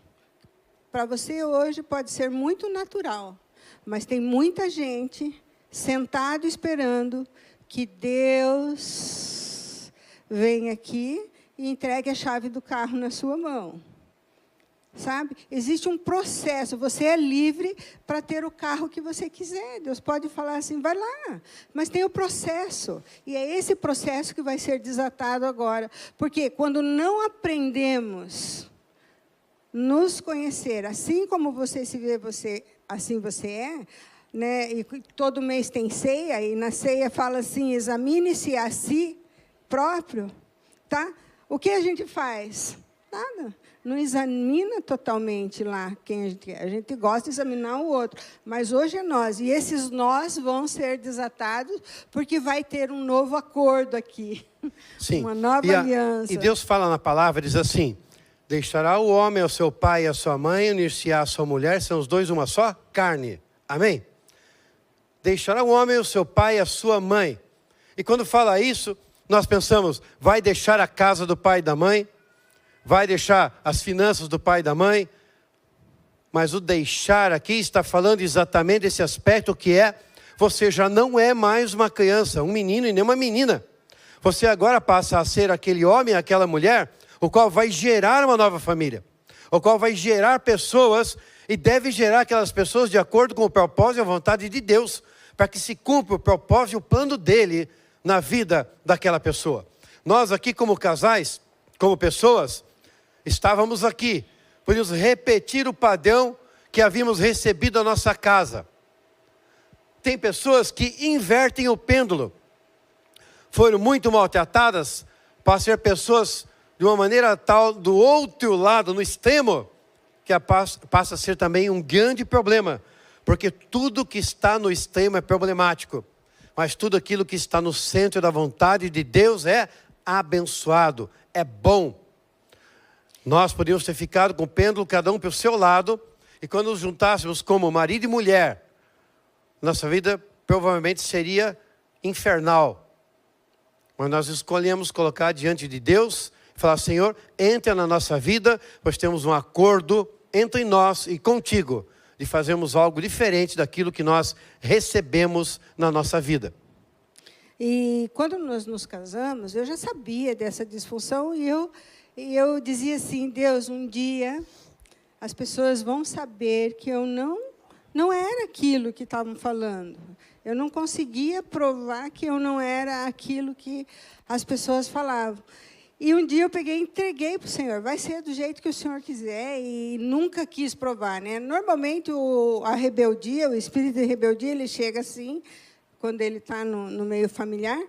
S3: Para você hoje pode ser muito natural, mas tem muita gente sentado esperando que Deus venha aqui e entregue a chave do carro na sua mão. Sabe? Existe um processo, você é livre para ter o carro que você quiser. Deus pode falar assim, vai lá, mas tem o processo. E é esse processo que vai ser desatado agora. Porque quando não aprendemos nos conhecer, assim como você se vê, assim você é, né? E todo mês tem ceia, e na ceia fala assim, examine-se a si próprio, tá? O que a gente faz? Nada. Não examina totalmente lá quem a gente é. A gente gosta de examinar o outro, mas hoje é nós. E esses nós vão ser desatados, porque vai ter um novo acordo aqui.
S2: Sim.
S3: Uma nova aliança.
S2: E Deus fala na palavra, diz assim, deixará o homem ao seu pai e à sua mãe, unir-se-á à sua mulher, são os dois uma só carne. Amém? Deixará o homem ao seu pai e à sua mãe. E quando fala isso, nós pensamos, vai deixar a casa do pai e da mãe, vai deixar as finanças do pai e da mãe, mas o deixar aqui está falando exatamente desse aspecto que é, você já não é mais uma criança, um menino e nem uma menina. Você agora passa a ser aquele homem, aquela mulher, o qual vai gerar uma nova família, o qual vai gerar pessoas, e deve gerar aquelas pessoas de acordo com o propósito e a vontade de Deus, para que se cumpra o propósito e o plano dele na vida daquela pessoa. Nós aqui como casais, como pessoas, estávamos aqui, podíamos repetir o padrão que havíamos recebido da nossa casa. Tem pessoas que invertem o pêndulo. Foram muito maltratadas para ser pessoas de uma maneira tal, do outro lado, no extremo, que passa a ser também um grande problema. Porque tudo que está no extremo é problemático. Mas tudo aquilo que está no centro da vontade de Deus é abençoado, é bom. Nós podíamos ter ficado com o pêndulo, cada um para o seu lado, e quando nos juntássemos como marido e mulher, nossa vida provavelmente seria infernal. Mas nós escolhemos colocar diante de Deus, e falar, Senhor, entra na nossa vida, pois temos um acordo entre nós e contigo, de fazermos algo diferente daquilo que nós recebemos na nossa vida.
S3: E quando nós nos casamos, eu já sabia dessa disfunção, e eu dizia assim, Deus, um dia as pessoas vão saber que eu não era aquilo que estavam falando. Eu não conseguia provar que eu não era aquilo que as pessoas falavam. E um dia eu peguei e entreguei para o Senhor. Vai ser do jeito que o Senhor quiser, e nunca quis provar, né? Normalmente a rebeldia, o espírito de rebeldia, ele chega assim, quando ele está no meio familiar.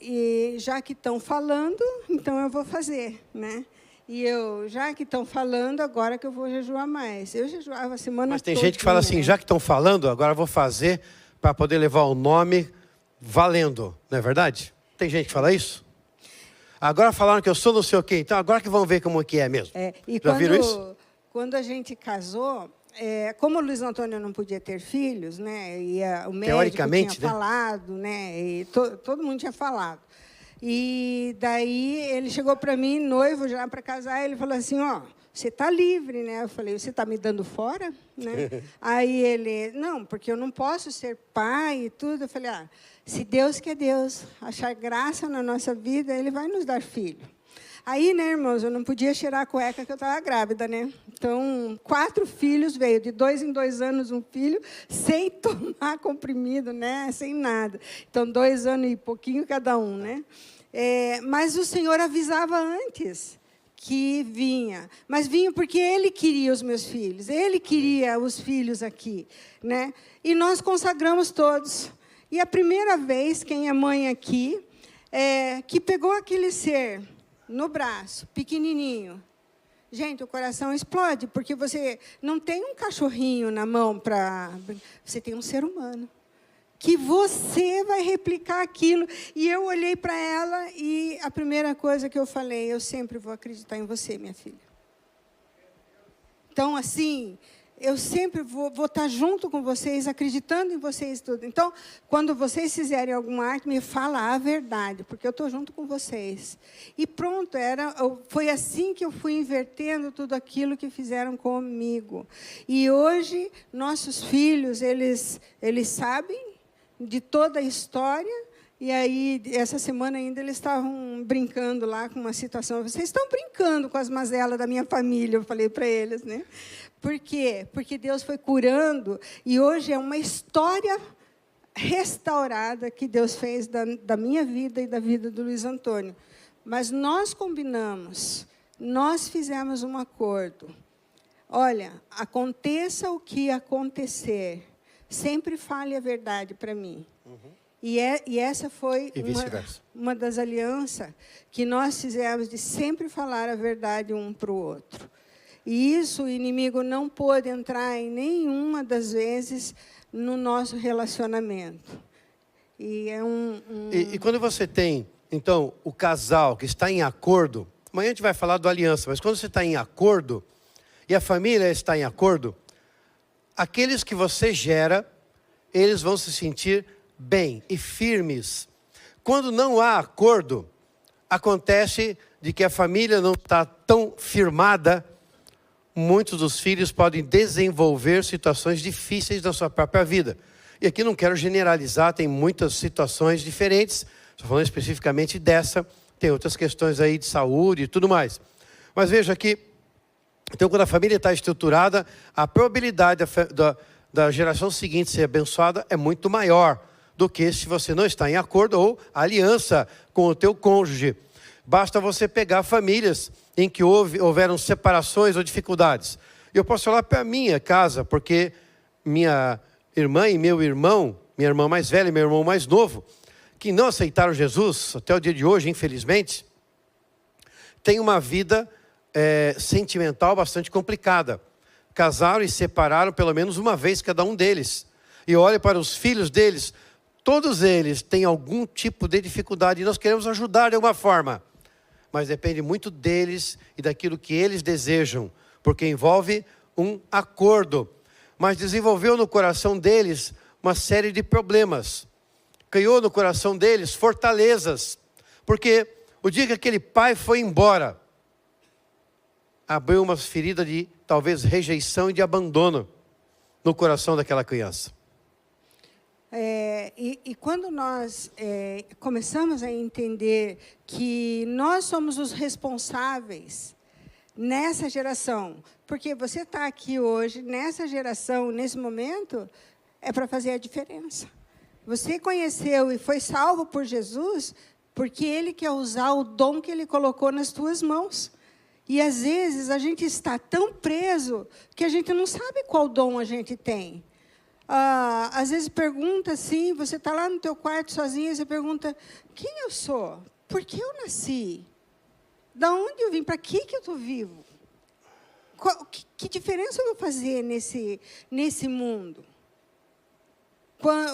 S3: E já que estão falando, então eu vou fazer, né? E já que estão falando, agora que eu vou jejuar mais. Eu jejuava a semana toda.
S2: Mas tem gente que fala assim, já que estão falando, agora eu vou fazer para poder levar o nome valendo. Não é verdade? Tem gente que fala isso? Agora falaram que eu sou não sei o quê, então agora que vão ver como que é mesmo. Já viram isso?
S3: Quando a gente casou, como o Luiz Antônio não podia ter filhos, né, e o médico
S2: teoricamente,
S3: tinha falado, né, e todo mundo tinha falado. E daí ele chegou para mim, noivo, já para casar, ele falou assim, ó, você está livre, né? Eu falei, você está me dando fora? Né? Aí ele, não, porque eu não posso ser pai e tudo. Eu falei, se Deus que é Deus, achar graça na nossa vida, Ele vai nos dar filho. Aí, né, irmãos, eu não podia cheirar a cueca que eu estava grávida, né? Então, 4 filhos veio, de 2 em 2 anos um filho, sem tomar comprimido, né? Sem nada. Então, 2 anos e pouquinho cada um, né? Mas o Senhor avisava antes que vinha. Mas vinha porque Ele queria os meus filhos, Ele queria os filhos aqui, né? E nós consagramos todos. E a primeira vez, quem é mãe aqui, que pegou aquele ser no braço, pequenininho. Gente, o coração explode, porque você não tem um cachorrinho na mão para... Você tem um ser humano, que você vai replicar aquilo. E eu olhei para ela e a primeira coisa que eu falei, eu sempre vou acreditar em você, minha filha. Então, assim, eu sempre vou estar junto com vocês, acreditando em vocês tudo. Então, quando vocês fizerem alguma arte, me fala a verdade, porque eu estou junto com vocês. E pronto, foi assim que eu fui invertendo tudo aquilo que fizeram comigo. E hoje, nossos filhos, eles sabem de toda a história. E aí, essa semana ainda, eles estavam brincando lá com uma situação. Vocês estão brincando com as mazelas da minha família, eu falei para eles, né? Por quê? Porque Deus foi curando, e hoje é uma história restaurada que Deus fez da minha vida e da vida do Luiz Antônio. Mas nós combinamos, nós fizemos um acordo. Olha, aconteça o que acontecer, sempre fale a verdade para mim. E essa foi uma das alianças que nós fizemos, de sempre falar a verdade um para o outro. E isso o inimigo não pôde entrar em nenhuma das vezes no nosso relacionamento. E é
S2: E quando você tem, então, o casal que está em acordo, amanhã a gente vai falar do aliança, mas quando você está em acordo, e a família está em acordo, aqueles que você gera, eles vão se sentir bem e firmes. Quando não há acordo, acontece de que a família não está tão firmada, muitos dos filhos podem desenvolver situações difíceis na sua própria vida. E aqui não quero generalizar, tem muitas situações diferentes, estou falando especificamente dessa, tem outras questões aí de saúde e tudo mais. Mas veja que, então, quando a família está estruturada, a probabilidade da geração seguinte ser abençoada é muito maior do que se você não está em acordo ou aliança com o teu cônjuge. Basta você pegar famílias em que houveram separações ou dificuldades. Eu posso falar para a minha casa, porque minha irmã e meu irmão, minha irmã mais velha e meu irmão mais novo, que não aceitaram Jesus, até o dia de hoje, infelizmente, têm uma vida sentimental bastante complicada. Casaram e separaram pelo menos uma vez cada um deles. E olha para os filhos deles, todos eles têm algum tipo de dificuldade e nós queremos ajudar de alguma forma. Mas depende muito deles e daquilo que eles desejam, porque envolve um acordo. Mas desenvolveu no coração deles uma série de problemas. Criou no coração deles fortalezas. Porque o dia que aquele pai foi embora, abriu uma ferida de talvez rejeição e de abandono no coração daquela criança.
S3: E quando nós começamos a entender que nós somos os responsáveis nessa geração, porque você está aqui hoje, nessa geração, nesse momento, é para fazer a diferença. Você conheceu e foi salvo por Jesus, porque Ele quer usar o dom que Ele colocou nas tuas mãos. E, às vezes, a gente está tão preso que a gente não sabe qual dom a gente tem. Às vezes pergunta assim, você está lá no teu quarto sozinha, você pergunta, quem eu sou? Por que eu nasci? Da onde eu vim? Para que eu estou vivo? Que diferença eu vou fazer nesse mundo?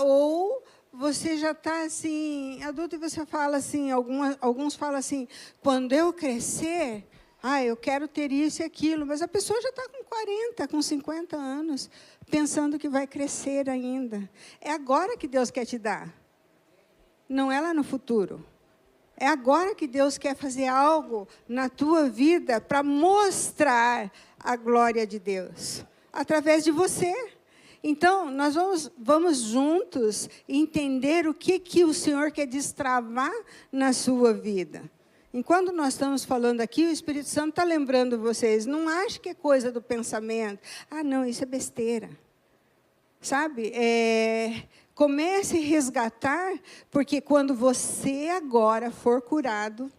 S3: Ou você já está assim, adulto, e você fala assim, alguns falam assim, quando eu crescer, eu quero ter isso e aquilo, mas a pessoa já está com 40, com 50 anos, pensando que vai crescer ainda. É agora que Deus quer te dar. Não é lá no futuro. É agora que Deus quer fazer algo na tua vida para mostrar a glória de Deus, através de você. Então, nós vamos juntos entender o que o Senhor quer destravar na sua vida. Enquanto nós estamos falando aqui, o Espírito Santo está lembrando vocês, não ache que é coisa do pensamento. Não, isso é besteira. Sabe? Comece a resgatar, porque quando você agora for curado,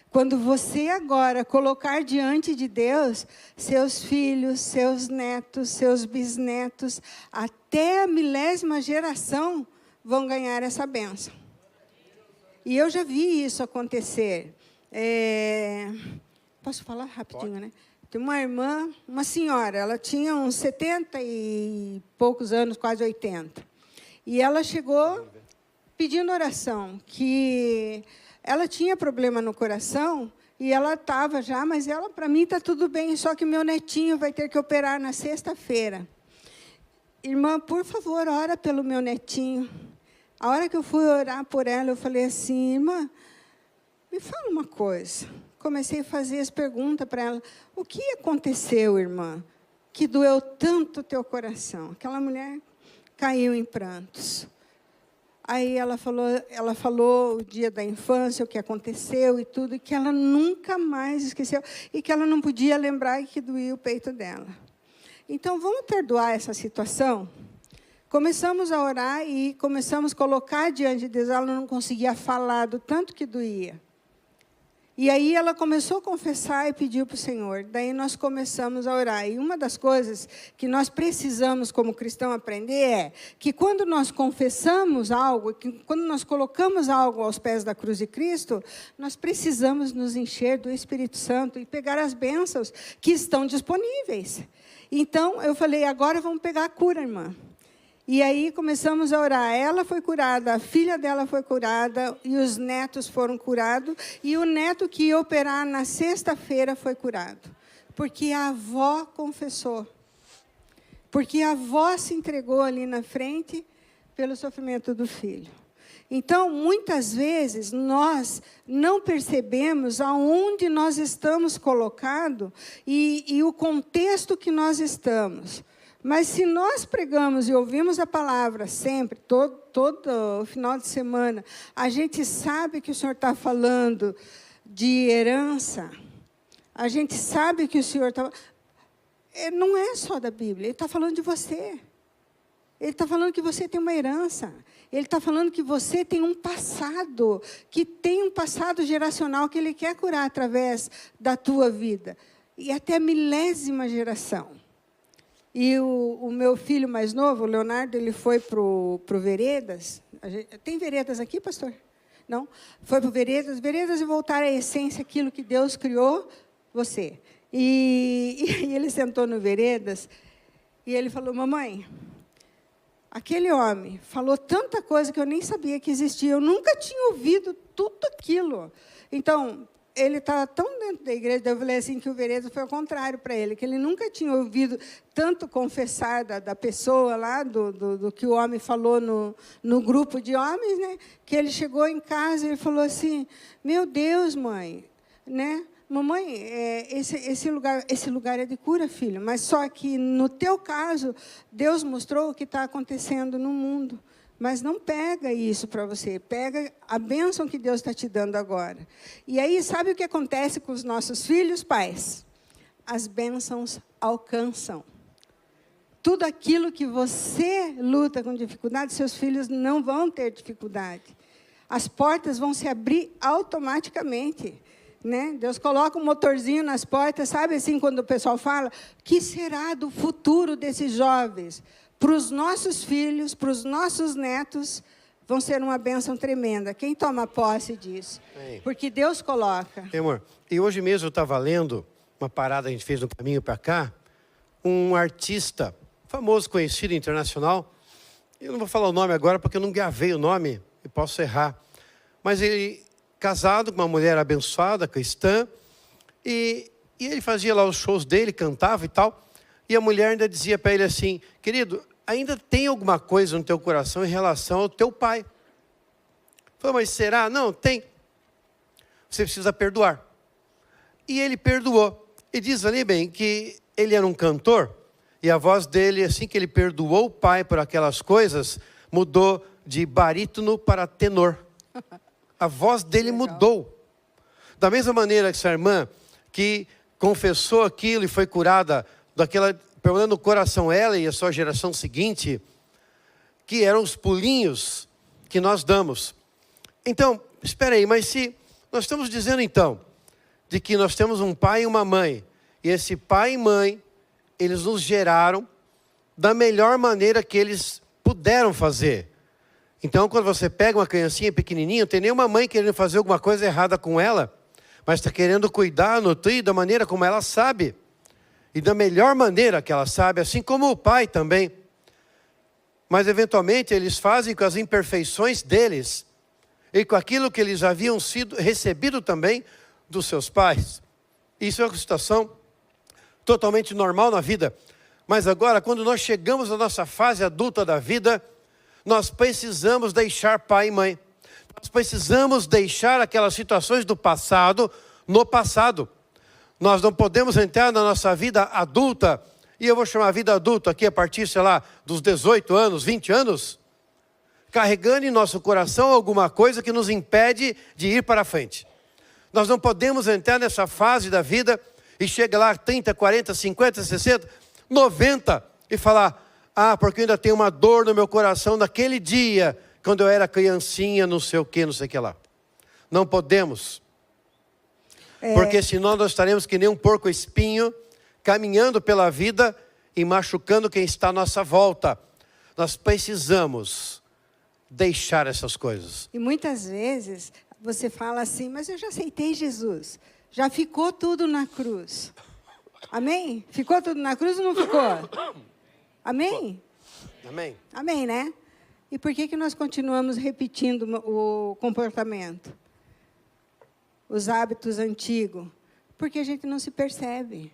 S3: quando você agora colocar diante de Deus, seus filhos, seus netos, seus bisnetos, até a 1000ª geração vão ganhar essa bênção. E eu já vi isso acontecer. Posso falar rapidinho, né? Tem uma irmã, uma senhora, ela tinha uns 70 e poucos anos, quase 80. E ela chegou pedindo oração, que ela tinha problema no coração, e ela estava já, mas ela, para mim, está tudo bem, só que meu netinho vai ter que operar na sexta-feira. irmã, por favor, ora pelo meu netinho. A hora que eu fui orar por ela, eu falei assim, irmã, me fala uma coisa. Comecei a fazer as perguntas para ela. O que aconteceu, irmã, que doeu tanto o teu coração? Aquela mulher caiu em prantos. Aí ela falou o dia da infância, o que aconteceu e tudo, e que ela nunca mais esqueceu, e que ela não podia lembrar que doía o peito dela. Então, vamos perdoar essa situação? Começamos a orar e começamos a colocar diante de Deus. Ela não conseguia falar do tanto que doía. E aí ela começou a confessar e pediu para o Senhor. Daí nós começamos a orar. E uma das coisas que nós precisamos, como cristão, aprender é que quando nós confessamos algo, que quando nós colocamos algo aos pés da cruz de Cristo, nós precisamos nos encher do Espírito Santo e pegar as bênçãos que estão disponíveis. Então, eu falei, agora vamos pegar a cura, irmã. E aí começamos a orar. Ela foi curada, a filha dela foi curada, e os netos foram curados. E o neto que ia operar na sexta-feira foi curado. Porque a avó confessou. Porque a avó se entregou ali na frente pelo sofrimento do filho. Então, muitas vezes, nós não percebemos aonde nós estamos colocados e o contexto que nós estamos. Mas se nós pregamos e ouvimos a palavra sempre, todo final de semana, a gente sabe que o Senhor está falando de herança, a gente sabe que o Senhor está... Não é só da Bíblia, Ele está falando de você. Ele está falando que você tem uma herança. Ele está falando que você tem um passado, que tem um passado geracional que Ele quer curar através da tua vida. E até a milésima geração. E o meu filho mais novo, o Leonardo, ele foi para o Veredas. Tem Veredas aqui, pastor? Não? Foi para o Veredas e voltar à essência, aquilo que Deus criou, você. E ele sentou no Veredas e ele falou, mamãe, aquele homem falou tanta coisa que eu nem sabia que existia. Eu nunca tinha ouvido tudo aquilo. Então... ele estava tão dentro da igreja, eu falei assim, que o Veredas foi ao contrário para ele, que ele nunca tinha ouvido tanto confessar da pessoa lá, do que o homem falou no grupo de homens, né? Que ele chegou em casa e ele falou assim, meu Deus, mãe, né? Mamãe, esse lugar é de cura, filho, mas só que, no teu caso, Deus mostrou o que está acontecendo no mundo. Mas não pega isso para você, pega a bênção que Deus está te dando agora. E aí, sabe o que acontece com os nossos filhos, pais? As bênçãos alcançam. Tudo aquilo que você luta com dificuldade, seus filhos não vão ter dificuldade. As portas vão se abrir automaticamente. Né? Deus coloca um motorzinho nas portas, sabe assim, quando o pessoal fala, que será do futuro desses jovens? Para os nossos filhos, para os nossos netos, vão ser uma bênção tremenda. Quem toma posse disso? Porque Deus coloca.
S2: Amor, e hoje mesmo eu estava lendo uma parada que a gente fez no caminho para cá, um artista famoso, conhecido, internacional. Eu não vou falar o nome agora porque eu não gravei o nome e posso errar. Mas ele, casado com uma mulher abençoada, cristã, e ele fazia lá os shows dele, cantava e tal. E a mulher ainda dizia para ele assim, querido, ainda tem alguma coisa no teu coração em relação ao teu pai. Falou, mas será? Não, tem. Você precisa perdoar. E ele perdoou. E diz ali bem que ele era um cantor, e a voz dele, assim que ele perdoou o pai por aquelas coisas, mudou de barítono para tenor. A voz dele mudou. Da mesma maneira que essa irmã, que confessou aquilo e foi curada daquela, pelo no coração ela e a sua geração seguinte, que eram os pulinhos que nós damos. Então, espera aí, mas se nós estamos dizendo então, de que nós temos um pai e uma mãe, e esse pai e mãe, eles nos geraram da melhor maneira que eles puderam fazer. Então, quando você pega uma criancinha pequenininha, não tem nenhuma mãe querendo fazer alguma coisa errada com ela, mas está querendo cuidar, nutrir da maneira como ela sabe. E da melhor maneira que ela sabe, assim como o pai também. Mas, eventualmente, eles fazem com as imperfeições deles e com aquilo que eles haviam recebido também dos seus pais. Isso é uma situação totalmente normal na vida. Mas agora, quando nós chegamos à nossa fase adulta da vida, nós precisamos deixar pai e mãe. Nós precisamos deixar aquelas situações do passado no passado. Nós não podemos entrar na nossa vida adulta, e eu vou chamar a vida adulta aqui a partir, sei lá, dos 18 anos, 20 anos, carregando em nosso coração alguma coisa que nos impede de ir para frente. Nós não podemos entrar nessa fase da vida e chegar lá 30, 40, 50, 60, 90 e falar, porque eu ainda tenho uma dor no meu coração naquele dia, quando eu era criancinha, não sei o que, não sei o que lá. Não podemos. Porque senão nós estaremos que nem um porco espinho, caminhando pela vida e machucando quem está à nossa volta. Nós precisamos deixar essas coisas.
S3: E muitas vezes você fala assim, mas eu já aceitei Jesus. Já ficou tudo na cruz. Amém? Ficou tudo na cruz ou não ficou? Amém?
S2: Amém.
S3: Amém, né? E por que nós continuamos repetindo o comportamento? Os hábitos antigos? Porque a gente não se percebe.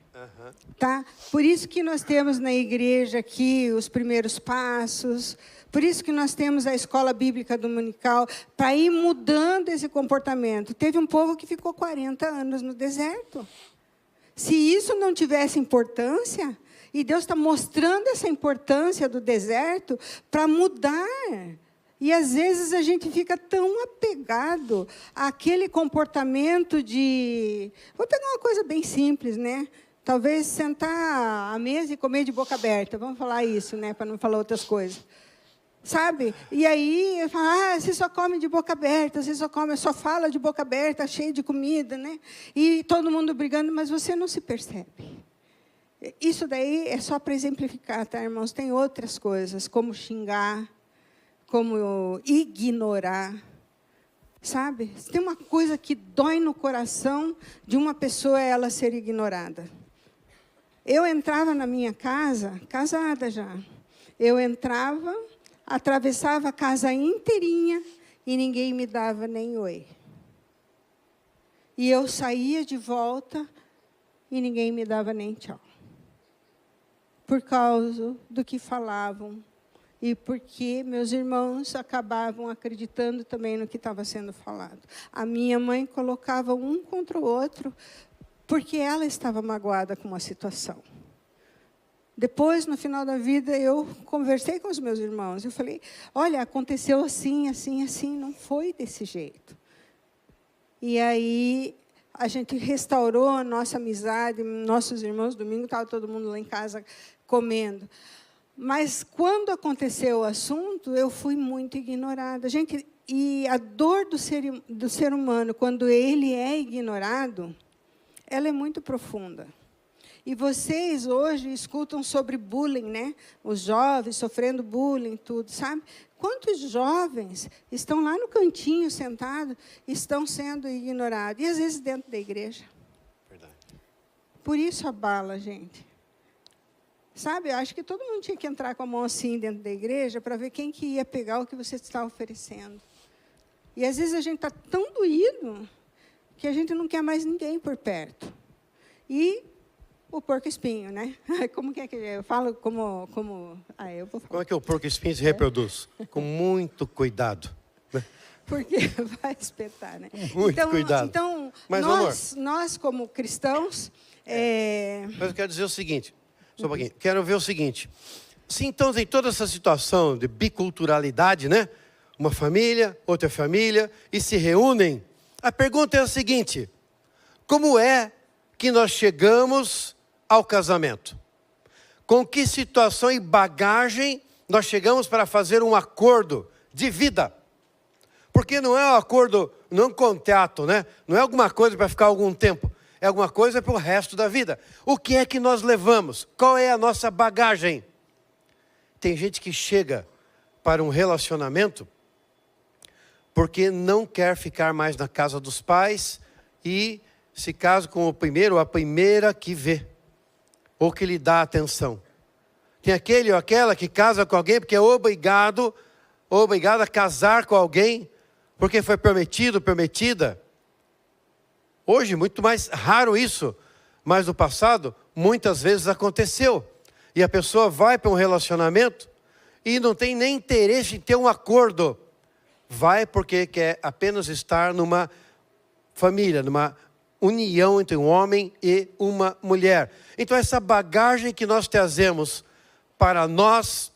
S3: Tá? Por isso que nós temos na igreja aqui os primeiros passos, por isso que nós temos a escola bíblica dominical, para ir mudando esse comportamento. Teve um povo que ficou 40 anos no deserto. Se isso não tivesse importância, e Deus está mostrando essa importância do deserto para mudar. E às vezes a gente fica tão apegado àquele comportamento de... Vou pegar uma coisa bem simples, né? Talvez sentar à mesa e comer de boca aberta. Vamos falar isso, né? Para não falar outras coisas. Sabe? E aí, eu falo, você só come de boca aberta, você só fala de boca aberta, cheio de comida, né? E todo mundo brigando, mas você não se percebe. Isso daí é só para exemplificar, tá, irmãos? Tem outras coisas, como xingar, como ignorar, sabe? Tem uma coisa que dói no coração de uma pessoa, é ela ser ignorada. Eu entrava na minha casa, casada já, eu entrava, atravessava a casa inteirinha e ninguém me dava nem oi. E eu saía de volta e ninguém me dava nem tchau. Por causa do que falavam. E porque meus irmãos acabavam acreditando também no que estava sendo falado. A minha mãe colocava um contra o outro, porque ela estava magoada com uma situação. Depois, no final da vida, eu conversei com os meus irmãos. Eu falei, olha, aconteceu assim, assim, assim, não foi desse jeito. E aí, a gente restaurou a nossa amizade, nossos irmãos, domingo estava todo mundo lá em casa comendo. Mas, quando aconteceu o assunto, eu fui muito ignorada. Gente, e a dor do ser humano, quando ele é ignorado, ela é muito profunda. E vocês, hoje, escutam sobre bullying, né? Os jovens sofrendo bullying, tudo, sabe? Quantos jovens estão lá no cantinho, sentados, estão sendo ignorados? E, às vezes, dentro da igreja.
S2: Verdade.
S3: Por isso abala, gente. Sabe, eu acho que todo mundo tinha que entrar com a mão assim dentro da igreja para ver quem que ia pegar o que você está oferecendo. E às vezes a gente está tão doído que a gente não quer mais ninguém por perto. E o porco-espinho, né? Como que é que eu falo? Eu vou falar.
S2: Como é que o porco-espinho se reproduz? Com muito cuidado. Né?
S3: Porque vai espetar, né?
S2: Muito cuidado.
S3: Então,
S2: mas,
S3: nós como cristãos...
S2: Mas eu quero dizer o seguinte... Só um pouquinho. Quero ver o seguinte. Se então tem toda essa situação de biculturalidade, né? Uma família, outra família, e se reúnem. A pergunta é a seguinte. Como é que nós chegamos ao casamento? Com que situação e bagagem nós chegamos para fazer um acordo de vida? Porque não é um acordo, não é um contrato, né? Não é alguma coisa para ficar algum tempo. É alguma coisa para o resto da vida. O que é que nós levamos? Qual é a nossa bagagem? Tem gente que chega para um relacionamento porque não quer ficar mais na casa dos pais e se casa com o primeiro ou a primeira que vê, ou que lhe dá atenção. Tem aquele ou aquela que casa com alguém porque é obrigado a casar com alguém, porque foi prometido, prometida. Hoje, muito mais raro isso, mas no passado, muitas vezes aconteceu. E a pessoa vai para um relacionamento e não tem nem interesse em ter um acordo. Vai porque quer apenas estar numa família, numa união entre um homem e uma mulher. Então essa bagagem que nós trazemos para nós,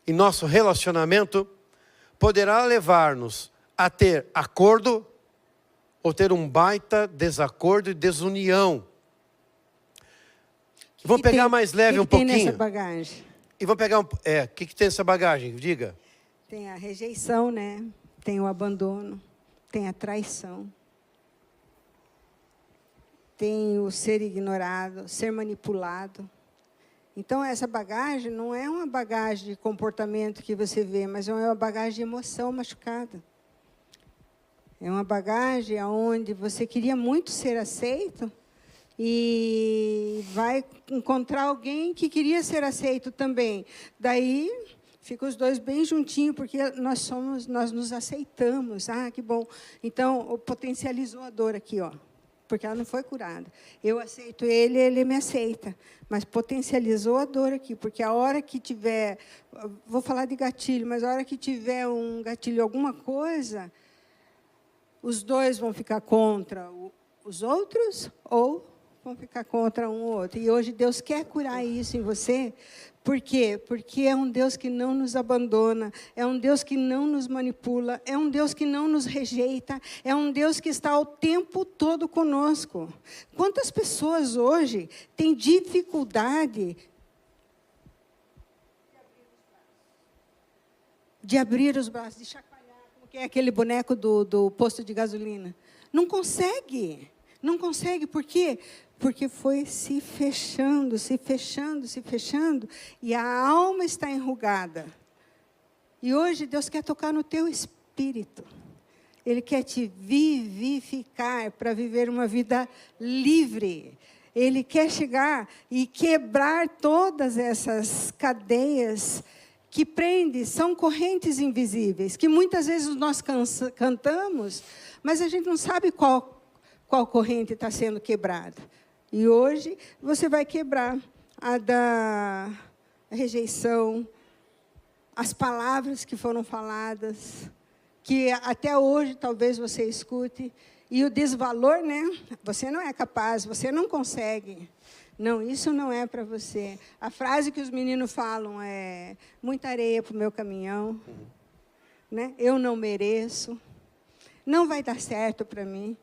S2: em nosso relacionamento, poderá levar-nos a ter acordo ou ter um baita desacordo e desunião. Vamos pegar mais leve um pouquinho.
S3: O que tem nessa bagagem?
S2: E vamos pegar o que tem nessa bagagem? Diga.
S3: Tem a rejeição, né? Tem o abandono, tem a traição, tem o ser ignorado, ser manipulado. Então, essa bagagem não é uma bagagem de comportamento que você vê, mas é uma bagagem de emoção machucada. É uma bagagem onde você queria muito ser aceito e vai encontrar alguém que queria ser aceito também. Daí, ficam os dois bem juntinhos, porque nós nos aceitamos. Ah, que bom. Então, potencializou a dor aqui, ó. Porque ela não foi curada. Eu aceito ele, ele me aceita. Mas potencializou a dor aqui, porque a hora que tiver, vou falar de gatilho, mas a hora que tiver um gatilho, alguma coisa, os dois vão ficar contra os outros ou vão ficar contra um ou outro. E hoje Deus quer curar isso em você. Por quê? Porque é um Deus que não nos abandona, é um Deus que não nos manipula, é um Deus que não nos rejeita, é um Deus que está o tempo todo conosco. Quantas pessoas hoje têm dificuldade de abrir os braços, de chacoalhar, como que é aquele boneco do posto de gasolina? Não consegue. Não consegue, por quê? Porque foi se fechando, se fechando, se fechando, e a alma está enrugada. E hoje Deus quer tocar no teu espírito. Ele quer te vivificar para viver uma vida livre. Ele quer chegar e quebrar todas essas cadeias que prendem, são correntes invisíveis, que muitas vezes nós cantamos, mas a gente não sabe qual corrente está sendo quebrada. E hoje você vai quebrar a da rejeição, as palavras que foram faladas, que até hoje talvez você escute, e o desvalor, né? Você não é capaz, você não consegue. Não, isso não é para você. A frase que os meninos falam é: muita areia para o meu caminhão, né? Eu não mereço, não vai dar certo para mim.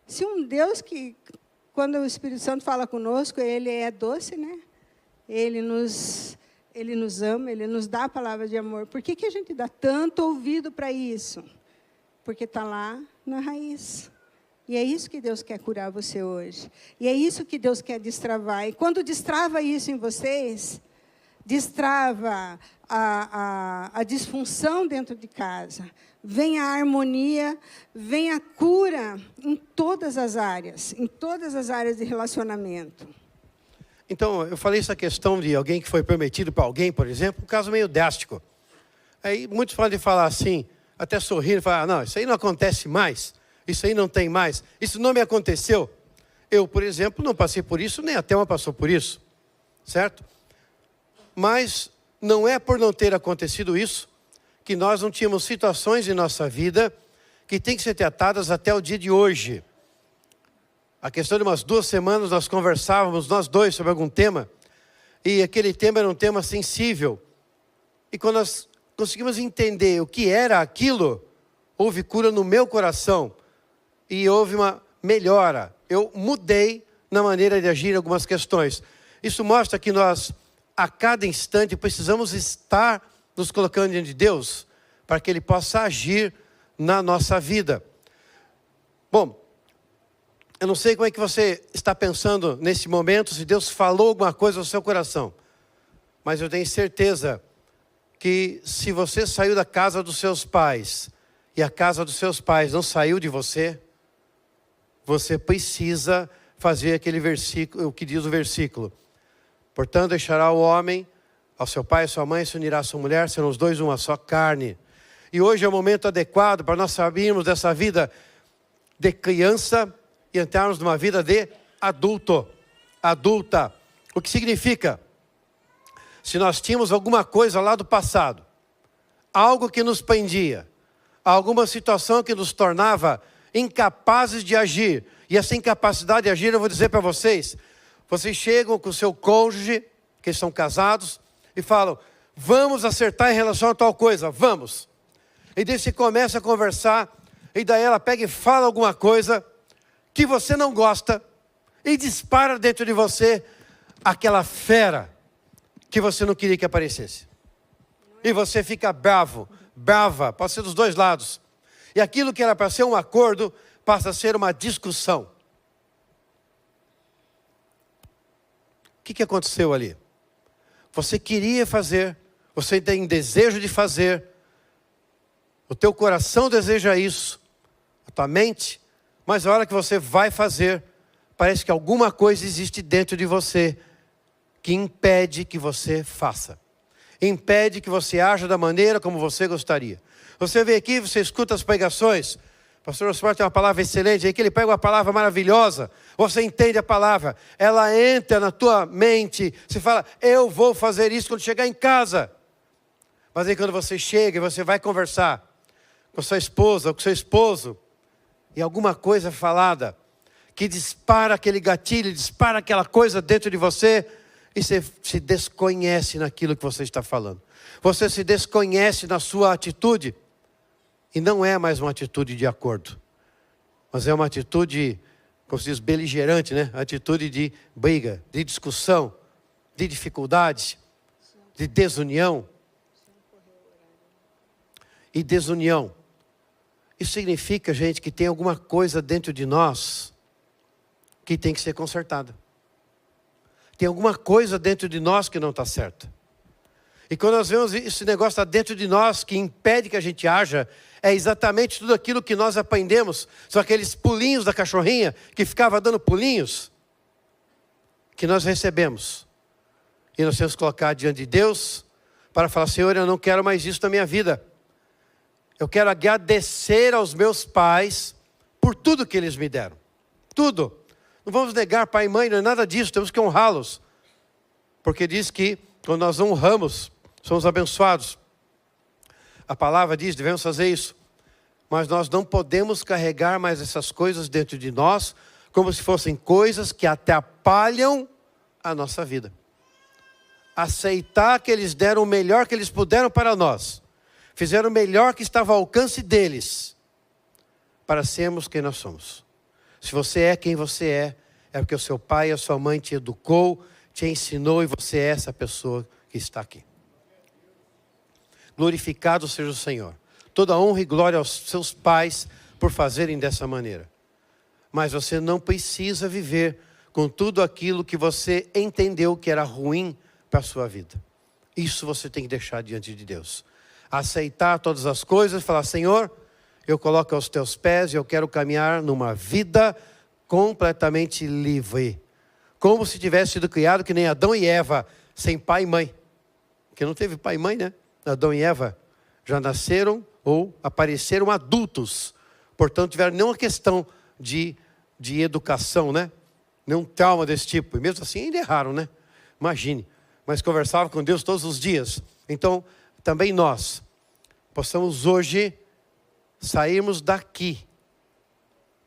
S3: Se um Deus que, quando o Espírito Santo fala conosco, Ele é doce, né? Ele nos ama, Ele nos dá a palavra de amor. Por que a gente dá tanto ouvido para isso? Porque está lá na raiz. E é isso que Deus quer curar você hoje. E é isso que Deus quer destravar. E quando destrava isso em vocês, destrava a disfunção dentro de casa, vem a harmonia, vem a cura em todas as áreas de relacionamento.
S2: Então, eu falei essa questão de alguém que foi prometido para alguém, por exemplo, um caso meio drástico. Aí muitos podem falar assim, até sorrir, falar: não, isso aí não acontece mais, isso aí não tem mais, isso não me aconteceu. Eu, por exemplo, não passei por isso, nem a Thelma passou por isso, certo? Mas não é por não ter acontecido isso que nós não tínhamos situações em nossa vida que têm que ser tratadas até o dia de hoje. A questão de umas 2 semanas nós conversávamos, nós dois, sobre algum tema, e aquele tema era um tema sensível. E quando nós conseguimos entender o que era aquilo, houve cura no meu coração e houve uma melhora. Eu mudei na maneira de agir em algumas questões. Isso mostra que nós, a cada instante, precisamos estar nos colocando diante de Deus para que Ele possa agir na nossa vida. Bom, eu não sei como é que você está pensando nesse momento, se Deus falou alguma coisa ao seu coração. Mas eu tenho certeza que se você saiu da casa dos seus pais e a casa dos seus pais não saiu de você, você precisa fazer aquele versículo, o que diz o versículo. Portanto, deixará o homem ao seu pai e à sua mãe, se unirá à sua mulher, serão os dois uma só carne. E hoje é o momento adequado para nós sairmos dessa vida de criança e entrarmos numa vida de adulta. O que significa? se nós tínhamos alguma coisa lá do passado, algo que nos prendia, alguma situação que nos tornava incapazes de agir, e essa incapacidade de agir, eu vou dizer para vocês, vocês chegam com o seu cônjuge, que são casados, e falam, vamos acertar em relação a tal coisa, vamos. E daí você começa a conversar, e daí ela pega e fala alguma coisa que você não gosta, e dispara dentro de você aquela fera que você não queria que aparecesse. E você fica bravo, brava, pode ser dos dois lados. E aquilo que era para ser um acordo, passa a ser uma discussão. O que aconteceu ali? Você queria fazer, você tem desejo de fazer, o teu coração deseja isso, a tua mente, mas a hora que você vai fazer, parece que alguma coisa existe dentro de você que impede que você faça. Impede que você haja da maneira como você gostaria. Você vem aqui, você escuta as pregações. O pastor Osmar tem uma palavra excelente, aí que ele pega uma palavra maravilhosa. Você entende a palavra, ela entra na tua mente. Você fala, eu vou fazer isso quando chegar em casa. Mas aí quando você chega e você vai conversar com sua esposa ou com seu esposo, e alguma coisa falada, que dispara aquele gatilho, dispara aquela coisa dentro de você, e você se desconhece naquilo que você está falando. Você se desconhece na sua atitude. E não é mais uma atitude de acordo. Mas é uma atitude, como se diz, beligerante, né? Atitude de briga, de discussão, de dificuldade, de desunião. E desunião. Isso significa, gente, que tem alguma coisa dentro de nós que tem que ser consertada. Tem alguma coisa dentro de nós que não está certa. E quando nós vemos esse negócio está dentro de nós, que impede que a gente haja, é exatamente tudo aquilo que nós aprendemos. São aqueles pulinhos da cachorrinha, que ficava dando pulinhos, que nós recebemos. E nós temos que colocar diante de Deus, para falar, Senhor, eu não quero mais isso na minha vida. Eu quero agradecer aos meus pais, por tudo que eles me deram. Tudo. Não vamos negar pai e mãe, não é nada disso, temos que honrá-los. Porque diz que quando nós honramos, somos abençoados. A palavra diz, devemos fazer isso. Mas nós não podemos carregar mais essas coisas dentro de nós, como se fossem coisas que atrapalham a nossa vida. Aceitar que eles deram o melhor que eles puderam para nós. Fizeram o melhor que estava ao alcance deles, para sermos quem nós somos. Se você é quem você é porque o seu pai e a sua mãe te educou, te ensinou e você é essa pessoa que está aqui. Glorificado seja o Senhor. Toda honra e glória aos seus pais por fazerem dessa maneira. Mas você não precisa viver com tudo aquilo que você entendeu que era ruim para a sua vida. Isso você tem que deixar diante de Deus. Aceitar todas as coisas e falar, Senhor, eu coloco aos teus pés e eu quero caminhar numa vida completamente livre. Como se tivesse sido criado que nem Adão e Eva, sem pai e mãe. Porque não teve pai e mãe, né? Adão e Eva já nasceram ou apareceram adultos. Portanto, tiveram nenhuma questão de educação, né? Nenhum trauma desse tipo. E mesmo assim ainda erraram, né? Imagine. Mas conversavam com Deus todos os dias. Então, também nós possamos hoje sairmos daqui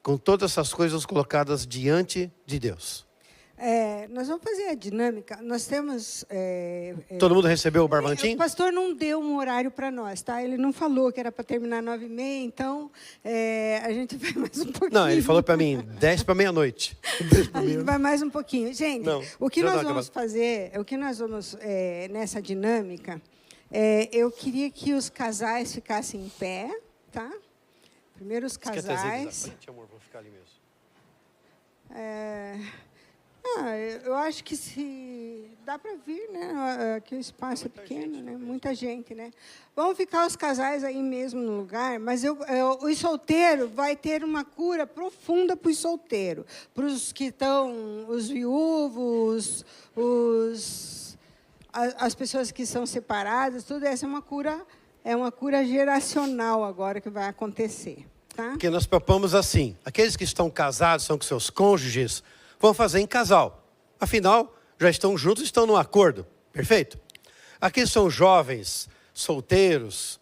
S2: com todas essas coisas colocadas diante de Deus.
S3: Nós vamos fazer a dinâmica. Nós temos...
S2: Todo mundo recebeu o barbantinho?
S3: O pastor não deu um horário para nós, tá? Ele não falou que era para terminar 9h30, então a gente vai mais um pouquinho.
S2: Não, ele falou para mim, 10 para meia-noite.
S3: A gente vai mais um pouquinho. Gente,
S2: não,
S3: o que nós vamos fazer, nessa dinâmica, eu queria que os casais ficassem em pé, tá? Primeiro os casais.
S2: Amor, vou ficar ali mesmo.
S3: Eu acho que se dá para vir, né? Aqui o espaço é pequeno, né? Muita gente, né? Vão ficar os casais aí mesmo no lugar, mas os solteiros vai ter uma cura profunda para os solteiros, para os que estão, os viúvos, as pessoas que são separadas, tudo essa é uma cura geracional agora que vai acontecer, tá?
S2: Porque nós propomos assim, aqueles que estão casados, são com seus cônjuges, vão fazer em casal. Afinal, já estão juntos, estão num acordo. Perfeito? Aqui são jovens, solteiros,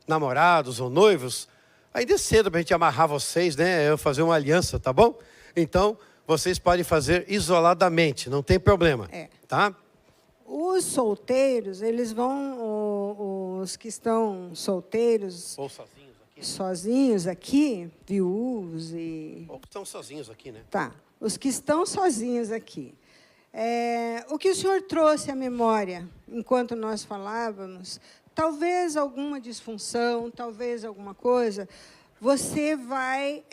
S2: namorados ou noivos. Ainda é cedo para a gente amarrar vocês, né? Eu fazer uma aliança, tá bom? Então, vocês podem fazer isoladamente, não tem problema, tá?
S3: Os solteiros, eles vão, os que estão solteiros,
S2: Ou
S3: sozinhos aqui, viúvos e...
S2: Ou estão sozinhos aqui, né?
S3: Tá, os que estão sozinhos aqui. O que o senhor trouxe à memória, enquanto nós falávamos, talvez alguma disfunção, talvez alguma coisa, você vai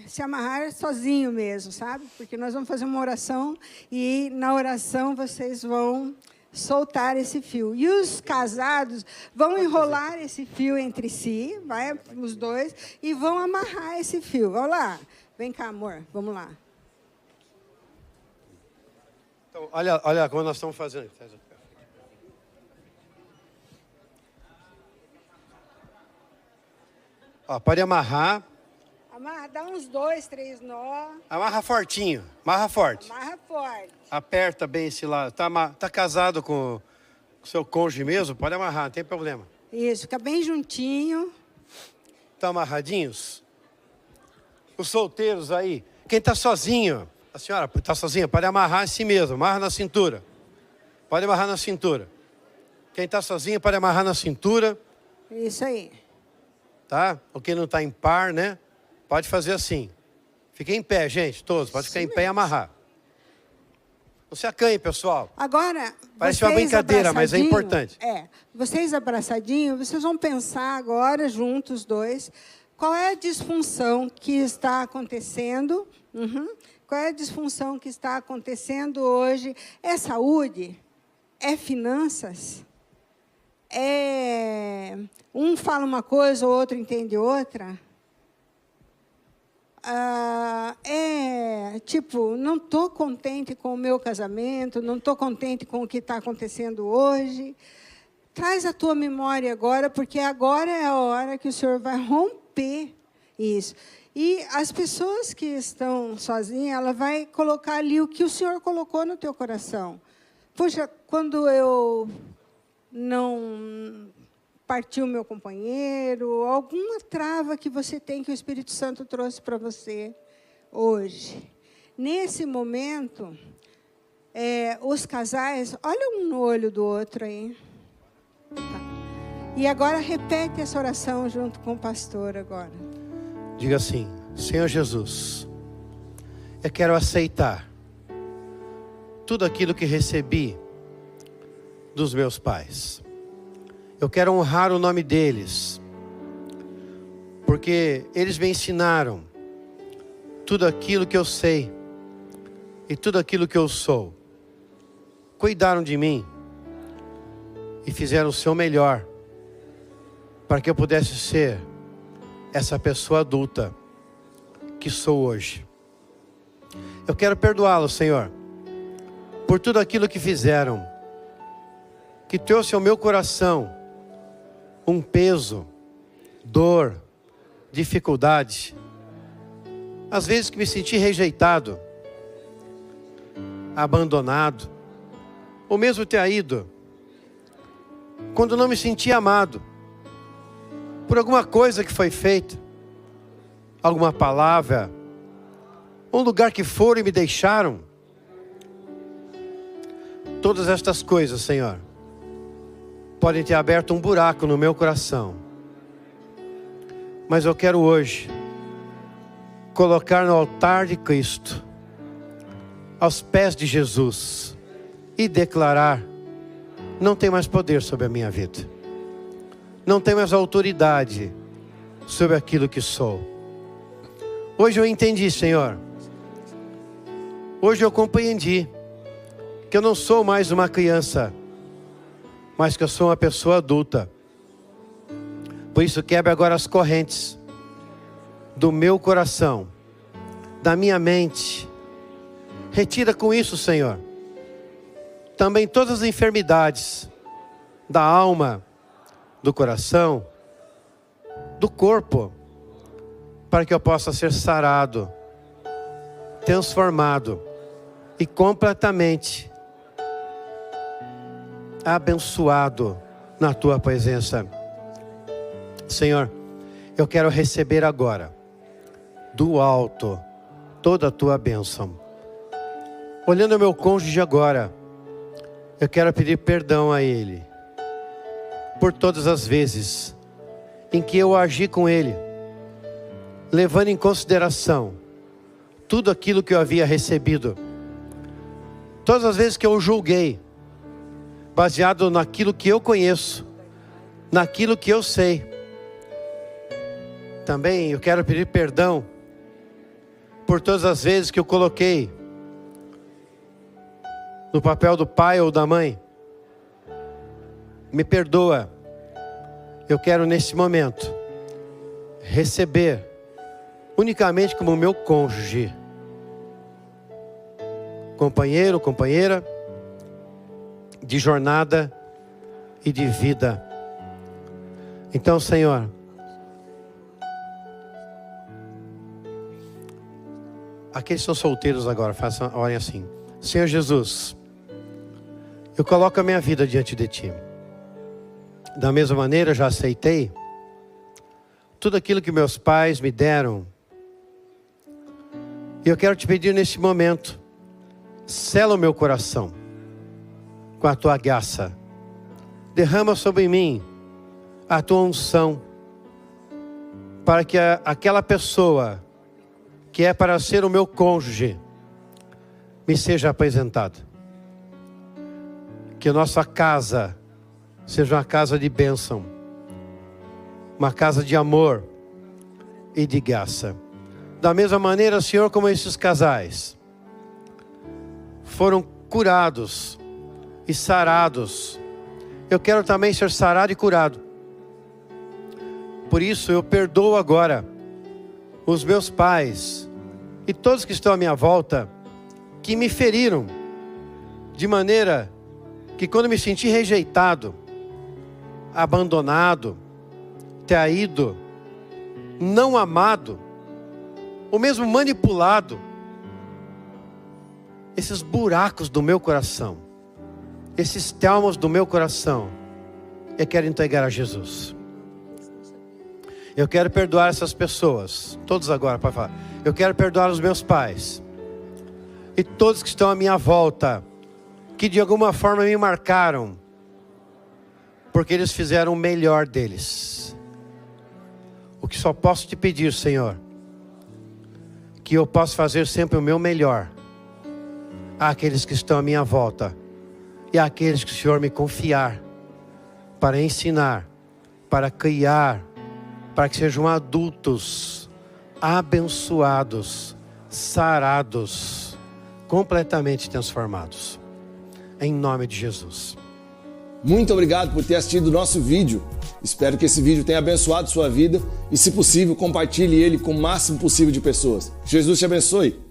S3: se amarrar sozinho mesmo, sabe? Porque nós vamos fazer uma oração e, na oração, vocês vão soltar esse fio. E os casados vão enrolar esse fio entre si, os dois, e vão amarrar esse fio. Vamos lá. Vem cá, amor, vamos lá.
S2: Então, olha como nós estamos fazendo. Ó, pode amarrar.
S3: Amarra, dá uns 2, 3 nó.
S2: Amarra fortinho, amarra forte.
S3: Amarra forte.
S2: Aperta bem esse lado. Tá casado com o seu cônjuge mesmo? Pode amarrar, não tem problema.
S3: Isso, fica bem juntinho.
S2: Estão amarradinhos? Os solteiros aí, quem está sozinho, a senhora está sozinha, pode amarrar em si mesmo, amarra na cintura. Pode amarrar na cintura. Quem está sozinho pode amarrar na cintura.
S3: Isso aí.
S2: Tá? Ou quem não está em par, né? Pode fazer assim. Fiquem em pé, gente, todos. Pode ficar em pé e amarrar. Não se acanhe, pessoal.
S3: Agora,
S2: parece uma brincadeira, mas é importante.
S3: Vocês abraçadinhos, vocês vão pensar agora, juntos os dois, qual é a disfunção que está acontecendo. Qual é a disfunção que está acontecendo hoje? É saúde? É finanças? Um fala uma coisa, o outro entende outra? Tipo, não estou contente com o meu casamento, não estou contente com o que está acontecendo hoje. Traz a tua memória agora, porque agora é a hora que o Senhor vai romper isso. E as pessoas que estão sozinhas, ela vai colocar ali o que o Senhor colocou no teu coração. Poxa, quando eu não parti o meu companheiro, alguma trava que você tem que o Espírito Santo trouxe para você hoje. Nesse momento, os casais, olha um no olho do outro aí. Tá. E agora repete essa oração junto com o pastor agora.
S2: Diga assim: Senhor Jesus, eu quero aceitar tudo aquilo que recebi dos meus pais. Eu quero honrar o nome deles, porque eles me ensinaram tudo aquilo que eu sei e tudo aquilo que eu sou. Cuidaram de mim e fizeram o seu melhor para que eu pudesse ser essa pessoa adulta que sou hoje. Eu quero perdoá-los, Senhor, por tudo aquilo que fizeram, que trouxe ao meu coração um peso, dor, dificuldade. Às vezes que me senti rejeitado, abandonado, ou mesmo traído, quando não me senti amado por alguma coisa que foi feita, alguma palavra, um lugar que foram e me deixaram. Todas estas coisas, Senhor, podem ter aberto um buraco no meu coração. Mas eu quero hoje colocar no altar de Cristo, aos pés de Jesus, e declarar: não tem mais poder sobre a minha vida, não tem mais autoridade sobre aquilo que sou. Hoje eu entendi, Senhor, hoje eu compreendi que eu não sou mais uma criança, mas que eu sou uma pessoa adulta. Por isso, quebre agora as correntes do meu coração, da minha mente. Retira com isso, Senhor, também todas as enfermidades da alma, do coração, do corpo, para que eu possa ser sarado, transformado e completamente abençoado na tua presença. Senhor, eu quero receber agora, do alto, toda a tua bênção. Olhando o meu cônjuge agora, eu quero pedir perdão a ele, por todas as vezes em que eu agi com ele, levando em consideração tudo aquilo que eu havia recebido. Todas as vezes que eu o julguei, baseado naquilo que eu conheço, naquilo que eu sei. Também eu quero pedir perdão por todas as vezes que eu coloquei no papel do pai ou da mãe. Me perdoa. Eu quero nesse momento receber unicamente como meu cônjuge, companheiro, companheira de jornada e de vida. Então, Senhor, aqueles que são solteiros agora, orem assim: Senhor Jesus, eu coloco a minha vida diante de Ti. Da mesma maneira, já aceitei tudo aquilo que meus pais me deram. E eu quero te pedir neste momento, sela o meu coração com a tua graça. Derrama sobre mim a tua unção, para que aquela pessoa que é para ser o meu cônjuge me seja apresentada. Que a nossa casa seja uma casa de bênção, uma casa de amor e de graça. Da mesma maneira, Senhor, como esses casais foram curados e sarados, eu quero também ser sarado e curado. Por isso eu perdoo agora os meus pais e todos que estão à minha volta, que me feriram, de maneira que quando me senti rejeitado, abandonado, traído, não amado, ou mesmo manipulado, esses buracos do meu coração, esses traumas do meu coração, eu quero entregar a Jesus. Eu quero perdoar essas pessoas, todos agora para falar. Eu quero perdoar os meus pais e todos que estão à minha volta, que de alguma forma me marcaram, porque eles fizeram o melhor deles. O que só posso te pedir, Senhor, que eu possa fazer sempre o meu melhor àqueles que estão à minha volta e àqueles que o Senhor me confiar para ensinar, para criar, para que sejam adultos abençoados, sarados, completamente transformados, em nome de Jesus.
S1: Muito obrigado por ter assistido o nosso vídeo. Espero que esse vídeo tenha abençoado sua vida e, se possível, compartilhe ele com o máximo possível de pessoas. Jesus te abençoe.